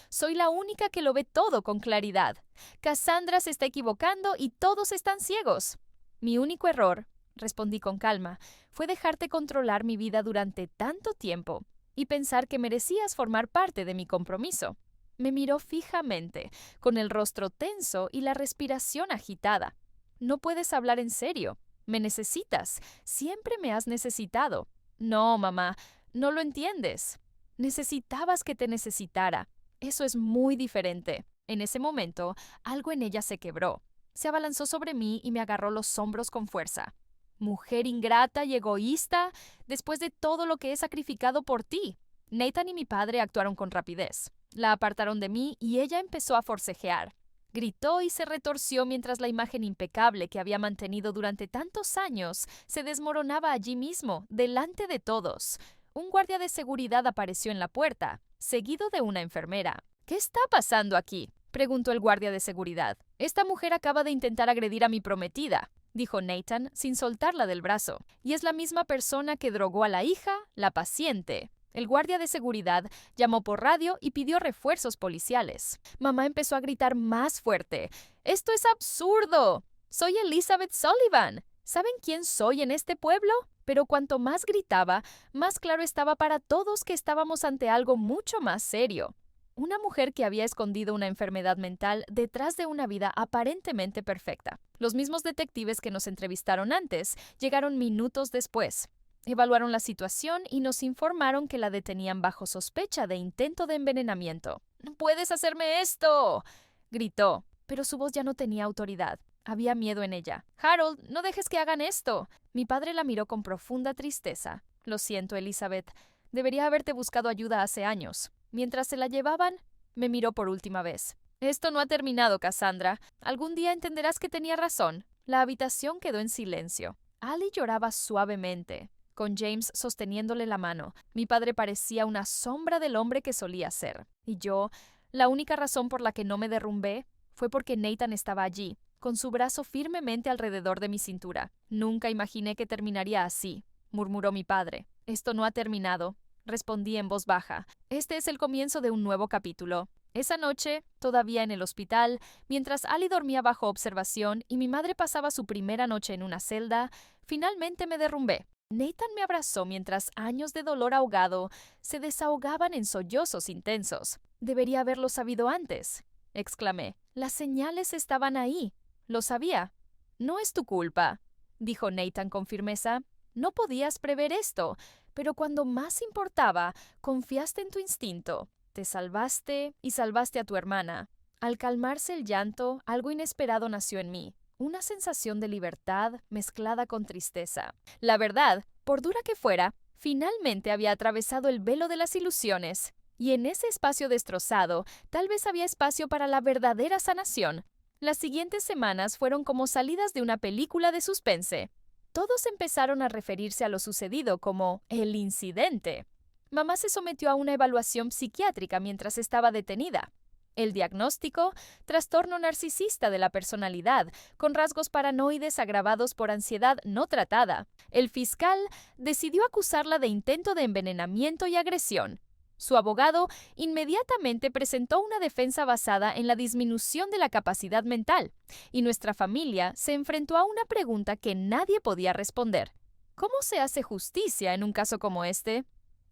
Soy la única que lo ve todo con claridad. Cassandra se está equivocando y todos están ciegos. Mi único error, respondí con calma, fue dejarte controlar mi vida durante tanto tiempo y pensar que merecías formar parte de mi compromiso. Me miró fijamente, con el rostro tenso y la respiración agitada. No puedes hablar en serio. Me necesitas. Siempre me has necesitado. No, mamá, no lo entiendes. Necesitabas que te necesitara. Eso es muy diferente. En ese momento, algo en ella se quebró. Se abalanzó sobre mí y me agarró los hombros con fuerza. Mujer ingrata y egoísta, después de todo lo que he sacrificado por ti. Nathan y mi padre actuaron con rapidez. La apartaron de mí y ella empezó a forcejear. Gritó y se retorció mientras la imagen impecable que había mantenido durante tantos años se desmoronaba allí mismo, delante de todos. Un guardia de seguridad apareció en la puerta, seguido de una enfermera. ¿Qué está pasando aquí?, preguntó el guardia de seguridad. Esta mujer acaba de intentar agredir a mi prometida, dijo Nathan, sin soltarla del brazo, y es la misma persona que drogó a la hija, la paciente. El guardia de seguridad llamó por radio y pidió refuerzos policiales. Mamá empezó a gritar más fuerte. ¡Esto es absurdo! Soy Elizabeth Sullivan. ¿Saben quién soy en este pueblo? Pero cuanto más gritaba, más claro estaba para todos que estábamos ante algo mucho más serio. Una mujer que había escondido una enfermedad mental detrás de una vida aparentemente perfecta. Los mismos detectives que nos entrevistaron antes llegaron minutos después. Evaluaron la situación y nos informaron que la detenían bajo sospecha de intento de envenenamiento. «¡No puedes hacerme esto!», gritó, pero su voz ya no tenía autoridad. Había miedo en ella. «Harold, no dejes que hagan esto». Mi padre la miró con profunda tristeza. «Lo siento, Elizabeth. Debería haberte buscado ayuda hace años». Mientras se la llevaban, me miró por última vez. «Esto no ha terminado, Cassandra. Algún día entenderás que tenía razón». La habitación quedó en silencio. Ali lloraba suavemente, con James sosteniéndole la mano. Mi padre parecía una sombra del hombre que solía ser. Y yo, la única razón por la que no me derrumbé fue porque Nathan estaba allí, con su brazo firmemente alrededor de mi cintura. «Nunca imaginé que terminaría así», murmuró mi padre. «Esto no ha terminado», respondí en voz baja. «Este es el comienzo de un nuevo capítulo». Esa noche, todavía en el hospital, mientras Ali dormía bajo observación y mi madre pasaba su primera noche en una celda, finalmente me derrumbé. Nathan me abrazó mientras años de dolor ahogado se desahogaban en sollozos intensos. «Debería haberlo sabido antes», exclamé. «Las señales estaban ahí. Lo sabía». «No es tu culpa», dijo Nathan con firmeza. «No podías prever esto, pero cuando más importaba, confiaste en tu instinto. Te salvaste y salvaste a tu hermana». Al calmarse el llanto, algo inesperado nació en mí. Una sensación de libertad mezclada con tristeza. La verdad, por dura que fuera, finalmente había atravesado el velo de las ilusiones. Y en ese espacio destrozado, tal vez había espacio para la verdadera sanación. Las siguientes semanas fueron como salidas de una película de suspense. Todos empezaron a referirse a lo sucedido como el incidente. Mamá se sometió a una evaluación psiquiátrica mientras estaba detenida. El diagnóstico: trastorno narcisista de la personalidad, con rasgos paranoides agravados por ansiedad no tratada. El fiscal decidió acusarla de intento de envenenamiento y agresión. Su abogado inmediatamente presentó una defensa basada en la disminución de la capacidad mental, y nuestra familia se enfrentó a una pregunta que nadie podía responder. ¿Cómo se hace justicia en un caso como este?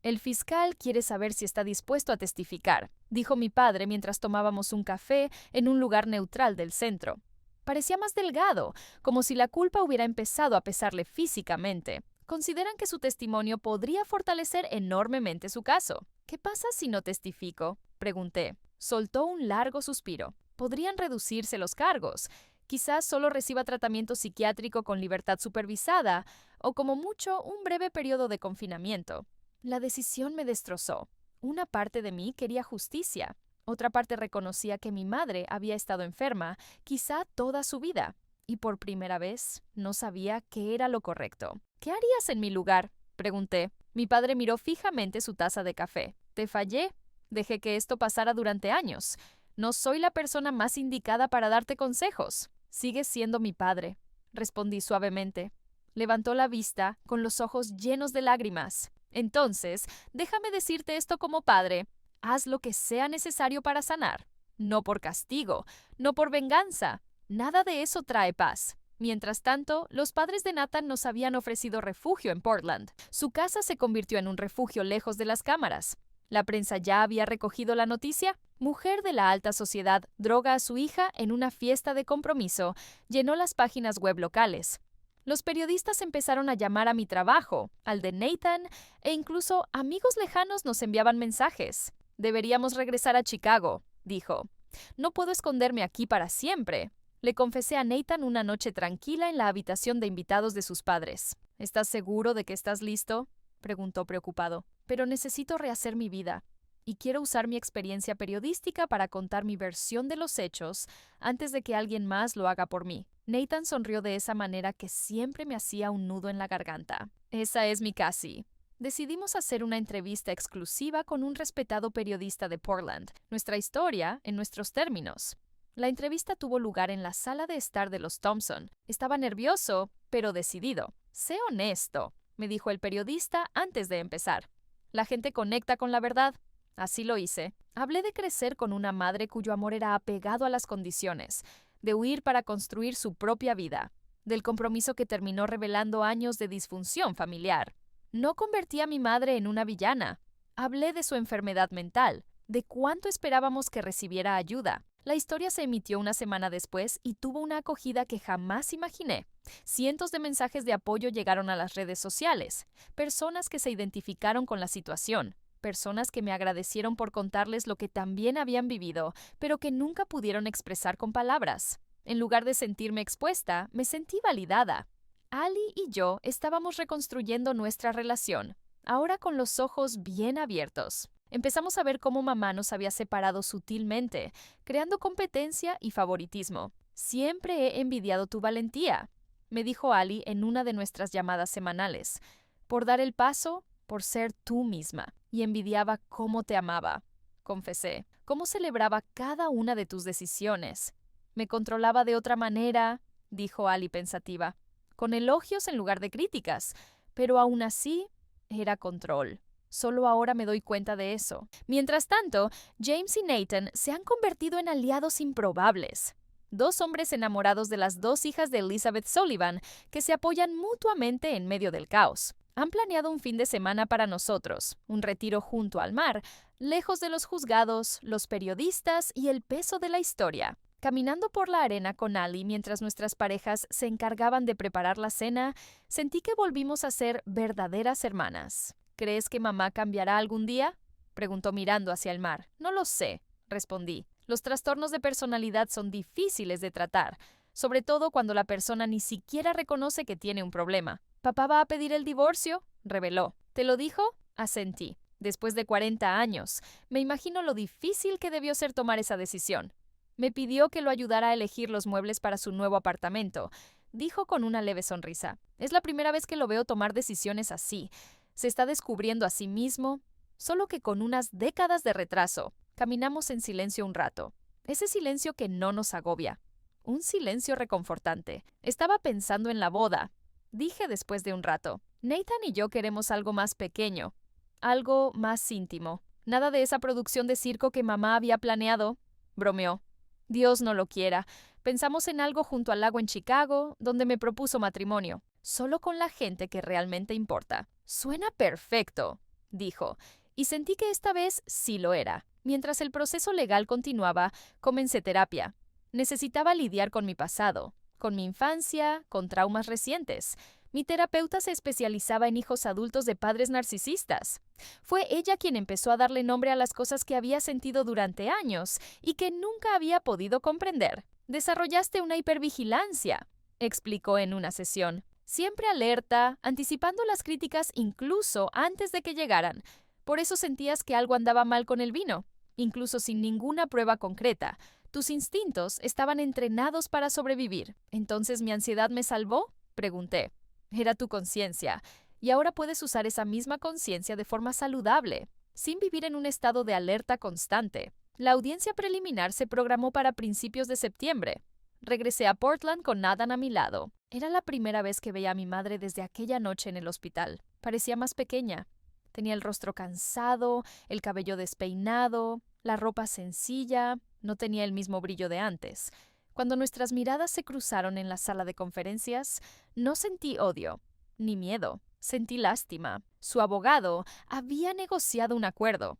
«El fiscal quiere saber si está dispuesto a testificar», dijo mi padre mientras tomábamos un café en un lugar neutral del centro. Parecía más delgado, como si la culpa hubiera empezado a pesarle físicamente. Consideran que su testimonio podría fortalecer enormemente su caso. «¿Qué pasa si no testifico?», pregunté. Soltó un largo suspiro. «Podrían reducirse los cargos. Quizás solo reciba tratamiento psiquiátrico con libertad supervisada, o como mucho un breve periodo de confinamiento». La decisión me destrozó. Una parte de mí quería justicia. Otra parte reconocía que mi madre había estado enferma, quizá toda su vida, y por primera vez no sabía qué era lo correcto. «¿Qué harías en mi lugar?», pregunté. Mi padre miró fijamente su taza de café. Te fallé. Dejé que esto pasara durante años. No soy la persona más indicada para darte consejos. Sigues siendo mi padre, respondí suavemente. Levantó la vista, con los ojos llenos de lágrimas. Entonces, déjame decirte esto como padre. Haz lo que sea necesario para sanar. No por castigo, no por venganza. Nada de eso trae paz. Mientras tanto, los padres de Nathan nos habían ofrecido refugio en Portland. Su casa se convirtió en un refugio lejos de las cámaras. La prensa ya había recogido la noticia. Mujer de la alta sociedad droga a su hija en una fiesta de compromiso. Llenó las páginas web locales. Los periodistas empezaron a llamar a mi trabajo, al de Nathan, e incluso amigos lejanos nos enviaban mensajes. Deberíamos regresar a Chicago, dijo. No puedo esconderme aquí para siempre. Le confesé a Nathan una noche tranquila en la habitación de invitados de sus padres. ¿Estás seguro de que estás listo?, preguntó preocupado. Pero necesito rehacer mi vida. Y quiero usar mi experiencia periodística para contar mi versión de los hechos antes de que alguien más lo haga por mí. Nathan sonrió de esa manera que siempre me hacía un nudo en la garganta. Esa es mi Cassie. Decidimos hacer una entrevista exclusiva con un respetado periodista de Portland. Nuestra historia en nuestros términos. La entrevista tuvo lugar en la sala de estar de los Thompson. Estaba nervioso, pero decidido. Sé honesto, me dijo el periodista antes de empezar. La gente conecta con la verdad. Así lo hice. Hablé de crecer con una madre cuyo amor era apegado a las condiciones, de huir para construir su propia vida, del compromiso que terminó revelando años de disfunción familiar. No convertí a mi madre en una villana. Hablé de su enfermedad mental, de cuánto esperábamos que recibiera ayuda. La historia se emitió una semana después y tuvo una acogida que jamás imaginé. Cientos de mensajes de apoyo llegaron a las redes sociales, personas que se identificaron con la situación. Personas que me agradecieron por contarles lo que también habían vivido, pero que nunca pudieron expresar con palabras. En lugar de sentirme expuesta, me sentí validada. Ali y yo estábamos reconstruyendo nuestra relación, ahora con los ojos bien abiertos. Empezamos a ver cómo mamá nos había separado sutilmente, creando competencia y favoritismo. Siempre he envidiado tu valentía, me dijo Ali en una de nuestras llamadas semanales, por dar el paso, por ser tú misma. Y envidiaba cómo te amaba, confesé, cómo celebraba cada una de tus decisiones. Me controlaba de otra manera, dijo Ali pensativa, con elogios en lugar de críticas, pero aún así era control. Solo ahora me doy cuenta de eso. Mientras tanto, James y Nathan se han convertido en aliados improbables. Dos hombres enamorados de las dos hijas de Elizabeth Sullivan que se apoyan mutuamente en medio del caos. Han planeado un fin de semana para nosotros, un retiro junto al mar, lejos de los juzgados, los periodistas y el peso de la historia. Caminando por la arena con Ali mientras nuestras parejas se encargaban de preparar la cena, sentí que volvimos a ser verdaderas hermanas. ¿Crees que mamá cambiará algún día?, preguntó mirando hacia el mar. No lo sé, respondí. Los trastornos de personalidad son difíciles de tratar, sobre todo cuando la persona ni siquiera reconoce que tiene un problema. ¿Papá va a pedir el divorcio?, reveló. ¿Te lo dijo? Asentí. Después de 40 años, me imagino lo difícil que debió ser tomar esa decisión. Me pidió que lo ayudara a elegir los muebles para su nuevo apartamento, dijo con una leve sonrisa. Es la primera vez que lo veo tomar decisiones así. Se está descubriendo a sí mismo, solo que con unas décadas de retraso. Caminamos en silencio un rato. Ese silencio que no nos agobia. Un silencio reconfortante. Estaba pensando en la boda. Dije después de un rato. Nathan y yo queremos algo más pequeño. Algo más íntimo. Nada de esa producción de circo que mamá había planeado, bromeó. Dios no lo quiera. Pensamos en algo junto al lago en Chicago, donde me propuso matrimonio. Solo con la gente que realmente importa. Suena perfecto, dijo, y sentí que esta vez sí lo era. Mientras el proceso legal continuaba, comencé terapia. Necesitaba lidiar con mi pasado, con mi infancia, con traumas recientes. Mi terapeuta se especializaba en hijos adultos de padres narcisistas. Fue ella quien empezó a darle nombre a las cosas que había sentido durante años y que nunca había podido comprender. Desarrollaste una hipervigilancia, explicó en una sesión. Siempre alerta, anticipando las críticas incluso antes de que llegaran. Por eso sentías que algo andaba mal con el vino, incluso sin ninguna prueba concreta. Tus instintos estaban entrenados para sobrevivir. ¿Entonces mi ansiedad me salvó?, pregunté. Era tu conciencia. Y ahora puedes usar esa misma conciencia de forma saludable, sin vivir en un estado de alerta constante. La audiencia preliminar se programó para principios de septiembre. Regresé a Portland con Nathan a mi lado. Era la primera vez que veía a mi madre desde aquella noche en el hospital. Parecía más pequeña. Tenía el rostro cansado, el cabello despeinado, la ropa sencilla, no tenía el mismo brillo de antes. Cuando nuestras miradas se cruzaron en la sala de conferencias, no sentí odio, ni miedo, sentí lástima. Su abogado había negociado un acuerdo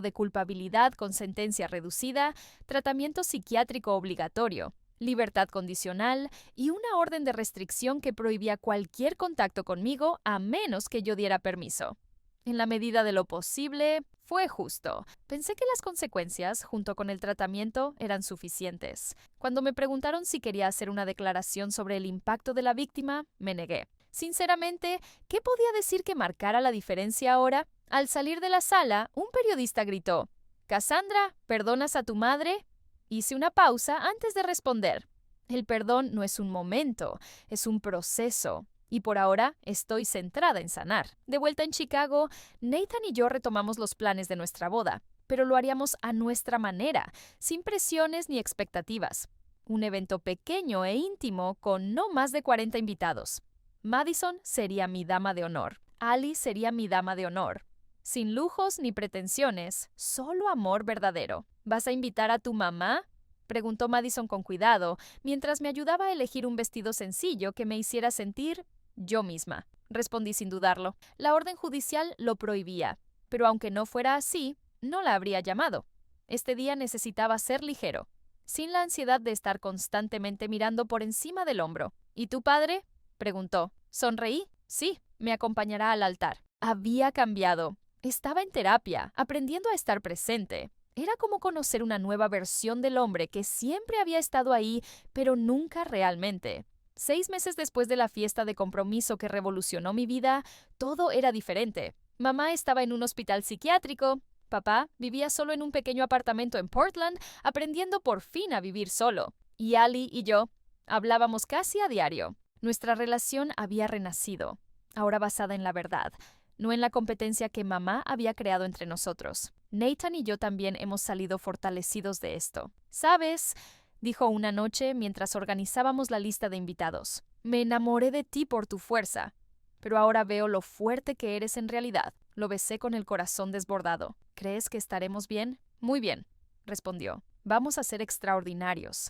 de culpabilidad con sentencia reducida, tratamiento psiquiátrico obligatorio, libertad condicional y una orden de restricción que prohibía cualquier contacto conmigo a menos que yo diera permiso. En la medida de lo posible, fue justo. Pensé que las consecuencias, junto con el tratamiento, eran suficientes. Cuando me preguntaron si quería hacer una declaración sobre el impacto de la víctima, me negué. Sinceramente, ¿qué podía decir que marcara la diferencia ahora? Al salir de la sala, un periodista gritó: «Cassandra, ¿perdonas a tu madre?». Hice una pausa antes de responder. El perdón no es un momento, es un proceso. Y por ahora estoy centrada en sanar. De vuelta en Chicago, Nathan y yo retomamos los planes de nuestra boda, pero lo haríamos a nuestra manera, sin presiones ni expectativas. Un evento pequeño e íntimo con no más de 40 invitados. Madison sería mi dama de honor. Ali sería mi dama de honor. Sin lujos ni pretensiones, solo amor verdadero. ¿Vas a invitar a tu mamá?, preguntó Madison con cuidado, mientras me ayudaba a elegir un vestido sencillo que me hiciera sentir yo misma. Respondí sin dudarlo. La orden judicial lo prohibía, pero aunque no fuera así, no la habría llamado. Este día necesitaba ser ligero, sin la ansiedad de estar constantemente mirando por encima del hombro. ¿Y tu padre?, preguntó. Sonreí. Sí, me acompañará al altar. Había cambiado. Estaba en terapia, aprendiendo a estar presente. Era como conocer una nueva versión del hombre que siempre había estado ahí, pero nunca realmente. 6 meses después de la fiesta de compromiso que revolucionó mi vida, todo era diferente. Mamá estaba en un hospital psiquiátrico. Papá vivía solo en un pequeño apartamento en Portland, aprendiendo por fin a vivir solo. Y Ali y yo hablábamos casi a diario. Nuestra relación había renacido, ahora basada en la verdad, no en la competencia que mamá había creado entre nosotros. Nathan y yo también hemos salido fortalecidos de esto. ¿Sabes?, dijo una noche mientras organizábamos la lista de invitados. Me enamoré de ti por tu fuerza, pero ahora veo lo fuerte que eres en realidad. Lo besé con el corazón desbordado. ¿Crees que estaremos bien? Muy bien, respondió. Vamos a ser extraordinarios.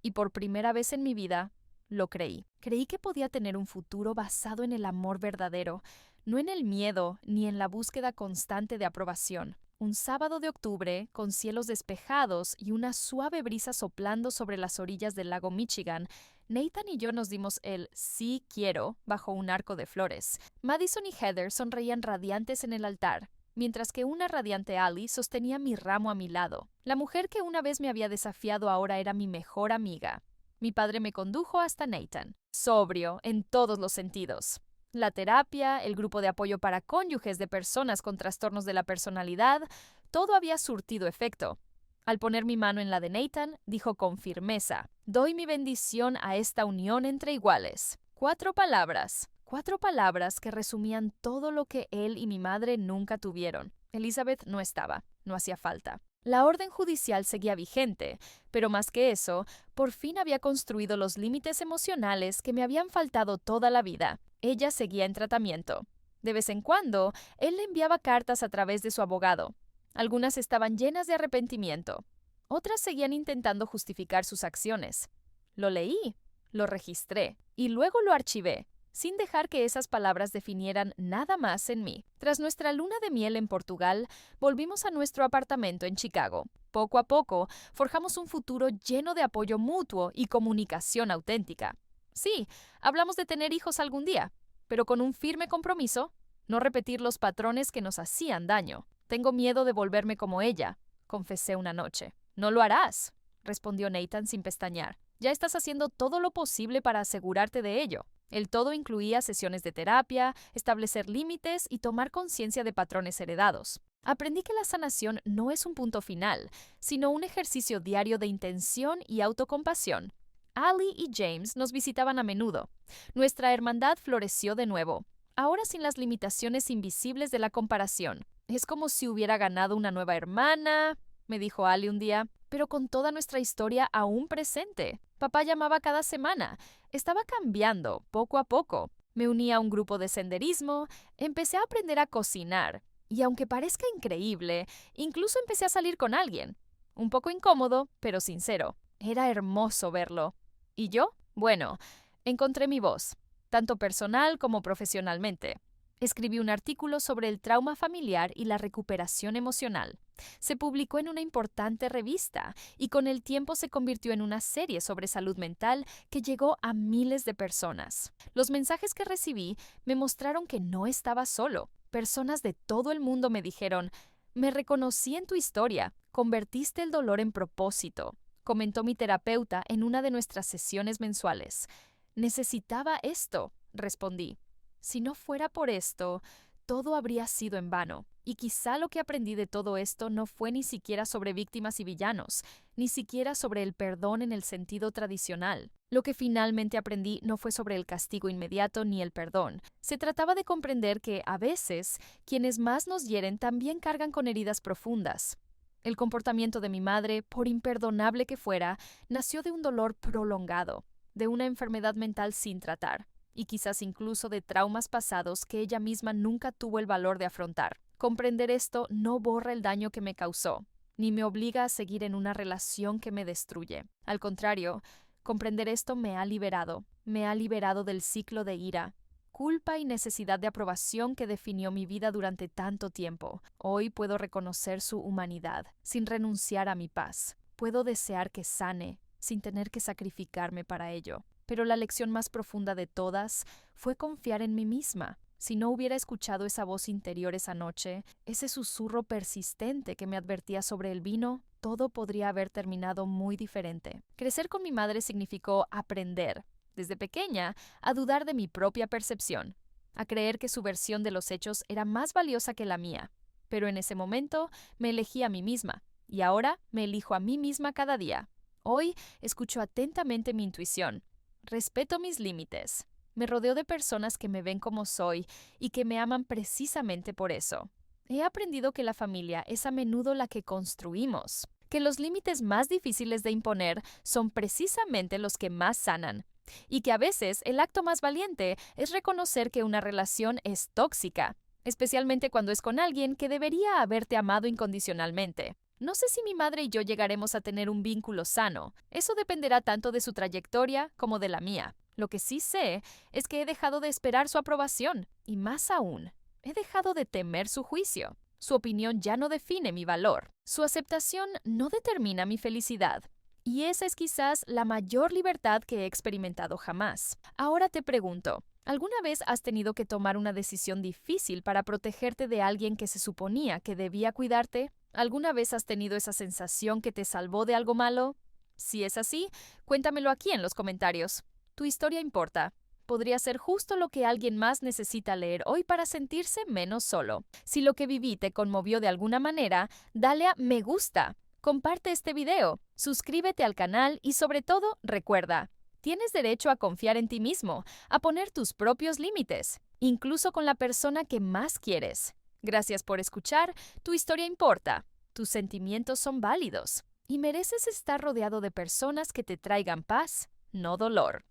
Y por primera vez en mi vida, lo creí. Creí que podía tener un futuro basado en el amor verdadero, no en el miedo ni en la búsqueda constante de aprobación. Un sábado de octubre, con cielos despejados y una suave brisa soplando sobre las orillas del lago Michigan, Nathan y yo nos dimos el «sí quiero» bajo un arco de flores. Madison y Heather sonreían radiantes en el altar, mientras que una radiante Ali sostenía mi ramo a mi lado. La mujer que una vez me había desafiado ahora era mi mejor amiga. Mi padre me condujo hasta Nathan, sobrio en todos los sentidos. La terapia, el grupo de apoyo para cónyuges de personas con trastornos de la personalidad, todo había surtido efecto. Al poner mi mano en la de Nathan, dijo con firmeza: «Doy mi bendición a esta unión entre iguales». 4 palabras que resumían todo lo que él y mi madre nunca tuvieron. Elizabeth no estaba, no hacía falta. La orden judicial seguía vigente, pero más que eso, por fin había construido los límites emocionales que me habían faltado toda la vida. Ella seguía en tratamiento. De vez en cuando, él le enviaba cartas a través de su abogado. Algunas estaban llenas de arrepentimiento. Otras seguían intentando justificar sus acciones. Lo leí, lo registré y luego lo archivé, sin dejar que esas palabras definieran nada más en mí. Tras nuestra luna de miel en Portugal, volvimos a nuestro apartamento en Chicago. Poco a poco, forjamos un futuro lleno de apoyo mutuo y comunicación auténtica. Sí, hablamos de tener hijos algún día, pero con un firme compromiso, no repetir los patrones que nos hacían daño. Tengo miedo de volverme como ella, confesé una noche. No lo harás, respondió Nathan sin pestañear. Ya estás haciendo todo lo posible para asegurarte de ello. El todo incluía sesiones de terapia, establecer límites y tomar conciencia de patrones heredados. Aprendí que la sanación no es un punto final, sino un ejercicio diario de intención y autocompasión. Ali y James nos visitaban a menudo. Nuestra hermandad floreció de nuevo. ahora sin las limitaciones invisibles de la comparación. Es como si hubiera ganado una nueva hermana, me dijo Ali un día, pero con toda nuestra historia aún presente. Papá llamaba cada semana. Estaba cambiando, poco a poco. Me uní a un grupo de senderismo, empecé a aprender a cocinar. Y aunque parezca increíble, incluso empecé a salir con alguien. Un poco incómodo, pero sincero. Era hermoso verlo. ¿Y yo? Bueno, encontré mi voz, tanto personal como profesionalmente. Escribí un artículo sobre el trauma familiar y la recuperación emocional. Se publicó en una importante revista y con el tiempo se convirtió en una serie sobre salud mental que llegó a miles de personas. Los mensajes que recibí me mostraron que no estaba solo. Personas de todo el mundo me dijeron: "Me reconocí en tu historia, convertiste el dolor en propósito", comentó mi terapeuta en una de nuestras sesiones mensuales. Necesitaba esto, respondí. Si no fuera por esto, todo habría sido en vano. Y quizá lo que aprendí de todo esto no fue ni siquiera sobre víctimas y villanos, ni siquiera sobre el perdón en el sentido tradicional. Lo que finalmente aprendí no fue sobre el castigo inmediato ni el perdón. Se trataba de comprender que, a veces, quienes más nos hieren también cargan con heridas profundas. El comportamiento de mi madre, por imperdonable que fuera, nació de un dolor prolongado, de una enfermedad mental sin tratar, y quizás incluso de traumas pasados que ella misma nunca tuvo el valor de afrontar. Comprender esto no borra el daño que me causó, ni me obliga a seguir en una relación que me destruye. Al contrario, comprender esto me ha liberado del ciclo de ira, culpa y necesidad de aprobación que definió mi vida durante tanto tiempo. Hoy puedo reconocer su humanidad, sin renunciar a mi paz. Puedo desear que sane, sin tener que sacrificarme para ello. Pero la lección más profunda de todas fue confiar en mí misma. Si no hubiera escuchado esa voz interior esa noche, ese susurro persistente que me advertía sobre el vino, todo podría haber terminado muy diferente. Crecer con mi madre significó aprender, desde pequeña, a dudar de mi propia percepción, a creer que su versión de los hechos era más valiosa que la mía. Pero en ese momento me elegí a mí misma, y ahora me elijo a mí misma cada día. Hoy escucho atentamente mi intuición. Respeto mis límites. Me rodeo de personas que me ven como soy y que me aman precisamente por eso. He aprendido que la familia es a menudo la que construimos, que los límites más difíciles de imponer son precisamente los que más sanan, y que a veces el acto más valiente es reconocer que una relación es tóxica, especialmente cuando es con alguien que debería haberte amado incondicionalmente. No sé si mi madre y yo llegaremos a tener un vínculo sano. Eso dependerá tanto de su trayectoria como de la mía. Lo que sí sé es que he dejado de esperar su aprobación, y más aún, he dejado de temer su juicio. Su opinión ya no define mi valor. Su aceptación no determina mi felicidad. Y esa es quizás la mayor libertad que he experimentado jamás. Ahora te pregunto, ¿alguna vez has tenido que tomar una decisión difícil para protegerte de alguien que se suponía que debía cuidarte? ¿Alguna vez has tenido esa sensación que te salvó de algo malo? Si es así, cuéntamelo aquí en los comentarios. Tu historia importa. Podría ser justo lo que alguien más necesita leer hoy para sentirse menos solo. Si lo que viví te conmovió de alguna manera, dale a me gusta. Comparte este video, suscríbete al canal y sobre todo, recuerda, tienes derecho a confiar en ti mismo, a poner tus propios límites, incluso con la persona que más quieres. Gracias por escuchar, tu historia importa, tus sentimientos son válidos y mereces estar rodeado de personas que te traigan paz, no dolor.